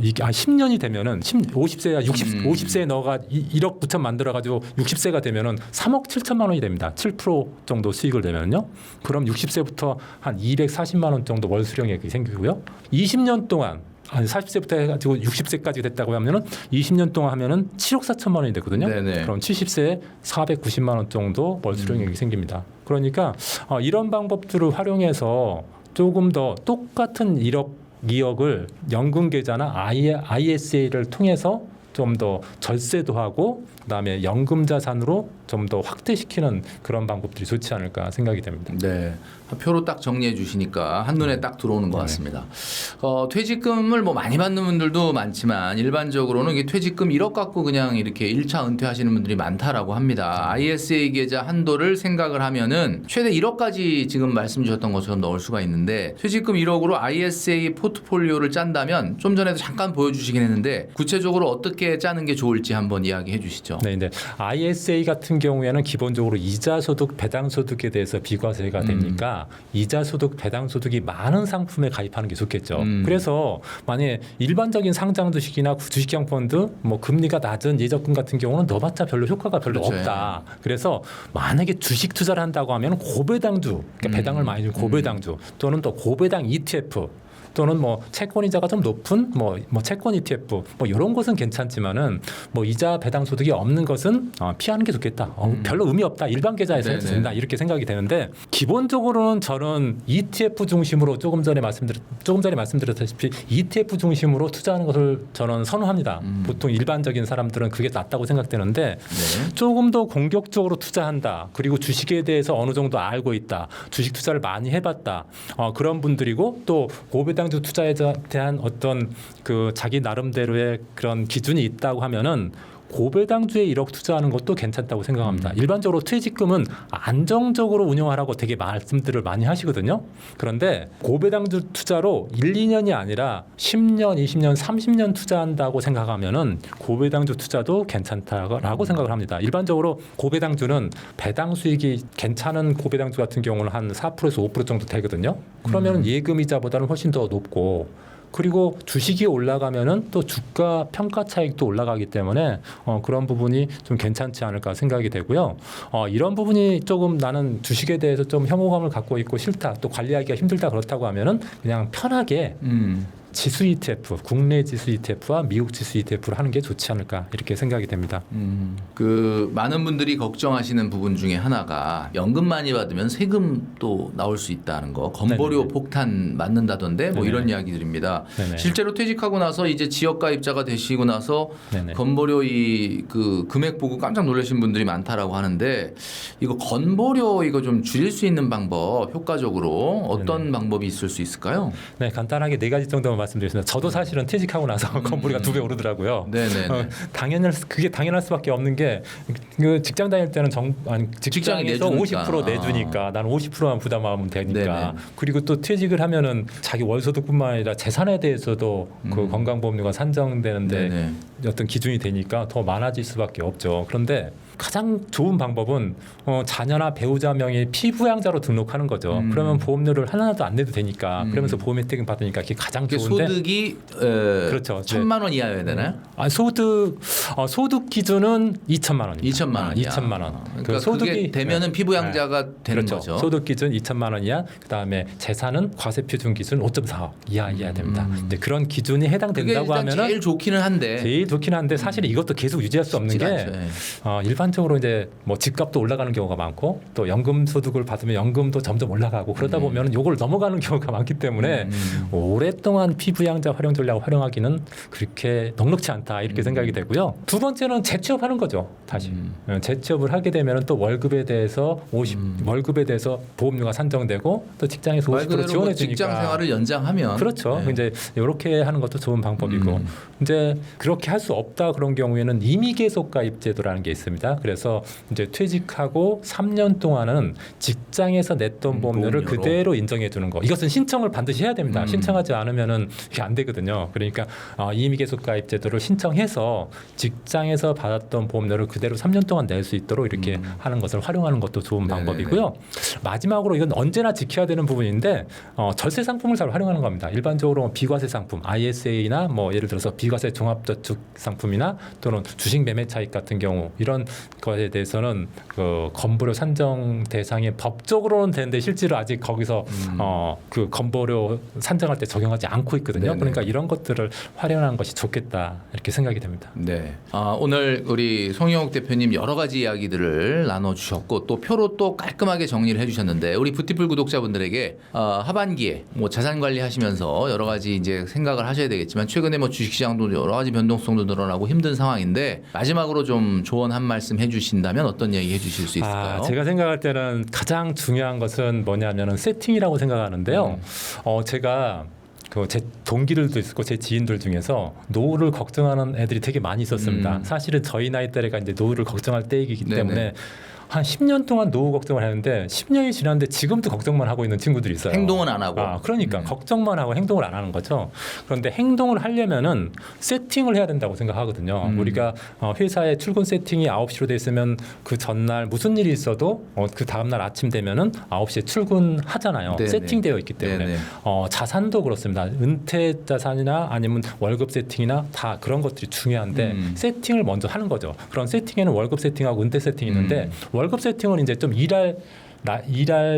이게 한 10년이 되면은 50세야 50세에 넣어가 1억 9천 만들어가지고 60세가 되면은 3억 7천만 원이 됩니다. 7% 정도 수익을 내면요. 그럼 60세부터 한 240만 원 정도 월 수령액이 생기고요. 20년 동안 한 40세부터 해가지고 60세까지 됐다고 하면은 20년 동안 하면은 7억 4천만 원이 되거든요. 그럼 70세에 490만 원 정도 월 수령액이 생깁니다. 그러니까 이런 방법들을 활용해서 조금 더 똑같은 2억을 연금 계좌나 ISA를 통해서 좀 더 절세도 하고 그다음에 연금 자산으로 좀 더 확대시키는 그런 방법들이 좋지 않을까 생각이 됩니다. 네. 표로 딱 정리해 주시니까 한눈에 딱 들어오는 것 같습니다. 퇴직금을 뭐 많이 받는 분들도 많지만 일반적으로는 이게 퇴직금 1억 갖고 그냥 이렇게 1차 은퇴하시는 분들이 많다라고 합니다. ISA 계좌 한도를 생각을 하면은 최대 1억까지 지금 말씀 주셨던 것처럼 넣을 수가 있는데 퇴직금 1억으로 ISA 포트폴리오를 짠다면 좀 전에도 잠깐 보여주시긴 했는데 구체적으로 어떻게 짜는 게 좋을지 한번 이야기해 주시죠. 네, ISA 같은 경우에는 기본적으로 이자 소득, 배당 소득에 대해서 비과세가 되니까 이자 소득, 배당 소득이 많은 상품에 가입하는 게 좋겠죠. 그래서 만약에 일반적인 상장 주식이나 주식형 펀드, 뭐 금리가 낮은 예적금 같은 경우는 넣어봤자 별로 효과가 별로 없다. 그래서 만약에 주식 투자를 한다고 하면 고배당주, 그러니까 배당을 많이 준 고배당주 또는 또 고배당 ETF. 또는 뭐 채권 이자가 좀 높은 뭐 채권 ETF 뭐 이런 것은 괜찮지만은 뭐 이자 배당 소득이 없는 것은 피하는 게 좋겠다. 별로 의미 없다. 일반 계좌에서 해도 된다. 이렇게 생각이 되는데 기본적으로는 저는 ETF 중심으로 조금 전에 말씀드렸다시피 ETF 중심으로 투자하는 것을 저는 선호합니다. 보통 일반적인 사람들은 그게 낫다고 생각되는데 조금 더 공격적으로 투자한다. 그리고 주식에 대해서 어느 정도 알고 있다. 주식 투자를 많이 해봤다. 그런 분들이고 또 고배당 고배당주 투자에 대한 어떤 그 자기 나름대로의 그런 기준이 있다고 하면은 고배당주에 1억 투자하는 것도 괜찮다고 생각합니다. 일반적으로 퇴직금은 안정적으로 운영하라고 되게 말씀들을 많이 하시거든요. 그런데 고배당주 투자로 1, 2년이 아니라 10년, 20년, 30년 투자한다고 생각하면은 고배당주 투자도 괜찮다라고 생각을 합니다. 일반적으로 고배당주는 배당 수익이 괜찮은 고배당주 같은 경우는 한 4%에서 5% 정도 되거든요. 그러면 예금이자보다는 훨씬 더 높고 그리고 주식이 올라가면은 또 주가 평가 차익도 올라가기 때문에 그런 부분이 좀 괜찮지 않을까 생각이 되고요. 이런 부분이 조금 나는 주식에 대해서 좀 혐오감을 갖고 있고 싫다, 또 관리하기가 힘들다 그렇다고 하면은 그냥 편하게 지수 ETF, 국내 지수 ETF와 미국 지수 ETF를 하는 게 좋지 않을까 이렇게 생각이 됩니다. 그 많은 분들이 걱정하시는 부분 중에 하나가 연금 많이 받으면 세금도 나올 수 있다는 거, 건보료 네네. 폭탄 맞는다던데 뭐 네네. 이런 이야기들입니다. 네네. 실제로 퇴직하고 나서 이제 지역가입자가 되시고 나서 네네. 건보료 그 금액 보고 깜짝 놀라신 분들이 많다라고 하는데 이거 건보료 이거 좀 줄일 수 있는 방법 효과적으로 어떤 방법이 있을 수 있을까요? 네, 간단하게 4가지 정도만 말씀드리겠습니다. 저도 사실은 퇴직하고 나서 건보료가 2배 오르더라고요. 네네. 그게 당연할 수밖에 없는 게 그 직장 다닐 때는 직장이 직장에서 내주니까. 50% 내주니까 나는 50%만 부담하면 되니까. 네네. 그리고 또 퇴직을 하면은 자기 월소득뿐만 아니라 재산에 대해서도 그 건강보험료가 산정되는데 네네. 어떤 기준이 되니까 더 많아질 수밖에 없죠. 그런데 가장 좋은 방법은 자녀나 배우자 명의 피부양자로 등록하는 거죠. 그러면 보험료를 하나도 안 내도 되니까 그러면서 보험 혜택을 받으니까 그게 가장 그게 좋은데 소득이 그렇죠. 1,000만 원 이하여야 되나요? 소득 기준은 2천만 원입니다. 2천만 원. 2천만 원. 그러니까 소득이 되면은 피부양자가 되는 그렇죠. 거죠. 소득 기준 2천만 원 이하. 그다음에 재산은 과세 표준 기준 5.4억 이하여야 됩니다. 근데 그런 기준이 그게 해당된다고 일단 하면은 제일 좋기는 한데 제일 좋긴 한데 사실 이것도 계속 유지할 수 없는 게 쉽지가 않죠. 예. 일반적으로 이제 뭐 집값도 올라가는 경우가 많고 또 연금 소득을 받으면 연금도 점점 올라가고 그러다 보면 요걸 넘어가는 경우가 많기 때문에 오랫동안 피부양자 활용 전략을 활용하기는 그렇게 넉넉치 않다 이렇게 생각이 되고요. 두 번째는 재취업하는 거죠. 다시 재취업을 하게 되면 또 월급에 대해서 월급에 대해서 보험료가 산정되고 또 직장에서 말 50% 그대로 지원해 뭐 주니까 직장 생활을 연장하면 그렇죠. 네. 이제 이렇게 하는 것도 좋은 방법이고 이제 그렇게 할 수 없다 그런 경우에는 임의 계속 가입 제도라는 게 있습니다. 그래서 이제 퇴직하고 3년 동안은 직장에서 냈던 보험료를 보험료로. 그대로 인정해 주는 거. 이것은 신청을 반드시 해야 됩니다. 신청하지 않으면은 이게 안 되거든요. 그러니까 임의 계속 가입 제도를 신청해서 직장에서 받았던 보험료를 그대로 3년 동안 낼 수 있도록 이렇게 하는 것을 활용하는 것도 좋은 네네네. 방법이고요. 마지막으로 이건 언제나 지켜야 되는 부분인데 절세 상품을 잘 활용하는 겁니다. 일반적으로 비과세 상품, ISA나 뭐 예를 들어서 비과세 종합저축 상품이나 또는 주식 매매 차익 같은 경우 이런 것에 대해서는 그 건보료 산정 대상에 법적으로는 되는데 실제로 아직 거기서 그 건보료 산정할 때 적용하지 않고 있거든요. 네네. 그러니까 이런 것들을 활용하는 것이 좋겠다 이렇게 생각이 됩니다. 네. 오늘 우리 송영욱 대표님 여러 가지 이야기들을 나눠주셨고 또 표로 또 깔끔하게 정리를 해주셨는데 우리 부티풀 구독자분들에게 하반기에 뭐 자산 관리하시면서 여러 가지 이제 생각을 하셔야 되겠지만 최근에 뭐 주식시장도 여러 가지 변동성도 늘어나고 힘든 상황인데 마지막으로 좀 조언 한 말씀 해주신다면 어떤 얘기 해주실 수 있을까요? 제가 생각할 때는 가장 중요한 것은 뭐냐면은 세팅이라고 생각하는데요. 제가 제 동기들도 있고 제 지인들 중에서 노후를 걱정하는 애들이 되게 많이 있었습니다. 사실은 저희 나이 때가 이제 노후를 걱정할 때이기 네네. 때문에 한 10년 동안 노후 걱정을 했는데 10년이 지났는데 지금도 걱정만 하고 있는 친구들이 있어요. 행동은 안 하고. 그러니까 걱정만 하고 행동을 안 하는 거죠. 그런데 행동을 하려면은 세팅을 해야 된다고 생각하거든요. 우리가 회사에 출근 세팅이 9시로 돼 있으면 그 전날 무슨 일이 있어도 그 다음날 아침 되면은 9시에 출근하잖아요. 네네. 세팅되어 있기 때문에. 네네. 자산도 그렇습니다. 은퇴 자산이나 아니면 월급 세팅이나 다 그런 것들이 중요한데 세팅을 먼저 하는 거죠. 그런 세팅에는 월급 세팅하고 은퇴 세팅이 있는데 월급 세팅은 이제 좀 일할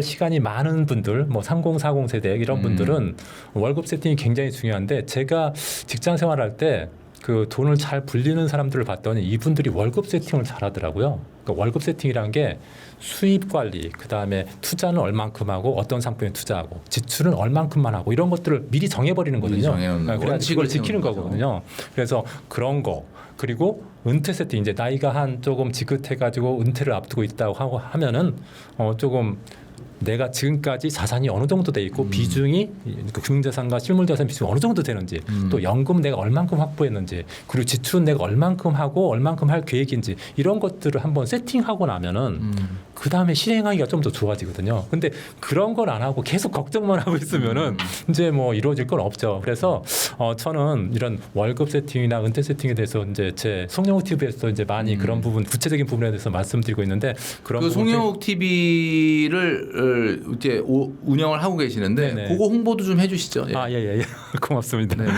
시간이 많은 분들, 뭐 30, 40 세대 이런 분들은 월급 세팅이 굉장히 중요한데 제가 직장 생활할 때 그 돈을 잘 불리는 사람들을 봤더니 이분들이 월급 세팅을 잘하더라고요. 그러니까 월급 세팅이란 게 수입 관리, 그 다음에 투자는 얼만큼 하고 어떤 상품에 투자하고 지출은 얼만큼만 하고 이런 것들을 미리 정해버리는 거거든요. 그래서 그걸 지키는 거거든요. 그래서 그런 거. 그리고 은퇴 세팅 이제 나이가 한 조금 지긋해가지고 은퇴를 앞두고 있다고 하고 하면은 조금 내가 지금까지 자산이 어느 정도 돼 있고 비중이 그 금융자산과 실물자산 비중이 어느 정도 되는지 또 연금 내가 얼만큼 확보했는지 그리고 지출은 내가 얼만큼 하고 얼만큼 할 계획인지 이런 것들을 한번 세팅하고 나면은 그 다음에 실행하기가 좀 더 좋아지거든요. 근데 그런 걸 안 하고 계속 걱정만 하고 있으면은 이제 뭐 이루어질 건 없죠. 그래서 저는 이런 월급 세팅이나 은퇴 세팅에 대해서 이제 제 송영욱 TV에서 이제 많이 그런 부분 구체적인 부분에 대해서 말씀드리고 있는데 그런 그 부분 송영욱 TV를 이제 운영을 하고 계시는데 네네. 그거 홍보도 좀 해주시죠. 예. 예. 고맙습니다. 네네.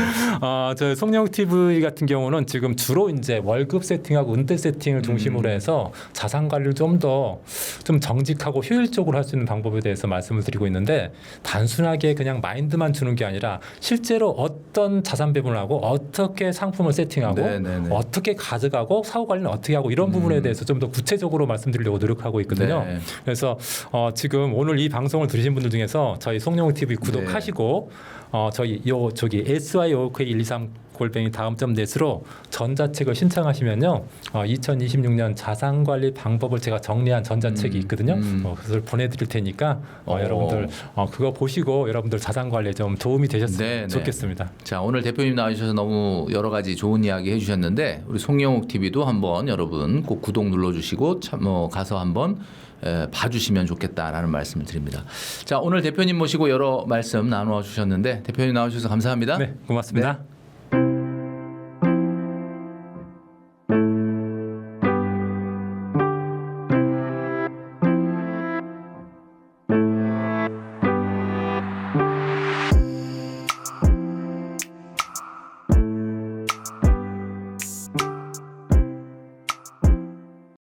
저 송영욱 TV 같은 경우는 지금 주로 이제 월급 세팅하고 은퇴 세팅을 중심으로 해서 자산 관리를 좀 더 좀 정직하고 효율적으로 할 수 있는 방법에 대해서 말씀을 드리고 있는데 단순하게 그냥 마인드만 주는 게 아니라 실제로 어떤 자산 배분을 하고 어떻게 상품을 세팅하고 네네네. 어떻게 가져가고 사후 관리는 어떻게 하고 이런 부분에 대해서 좀 더 구체적으로 말씀드리려고 노력하고 있거든요. 네. 그래서 지금 오늘 이 방송을 들으신 분들 중에서 저희 송영욱 TV 구독하시고 저희 저기 SYOK123 골뱅이 다음.net으로 전자책을 신청하시면요 2026년 자산관리 방법을 제가 정리한 전자책이 있거든요. 그것을 보내드릴 테니까 여러분들 그거 보시고 여러분들 자산관리에 좀 도움이 되셨으면 좋겠습니다. 자, 오늘 대표님 나와주셔서 너무 여러 가지 좋은 이야기 해주셨는데 우리 송영욱 TV도 한번 여러분 꼭 구독 눌러주시고 가서 한번 봐주시면 좋겠다라는 말씀을 드립니다. 자, 오늘 대표님 모시고 여러 말씀 나누어 주셨는데 대표님 나와주셔서 감사합니다. 네, 고맙습니다. 네.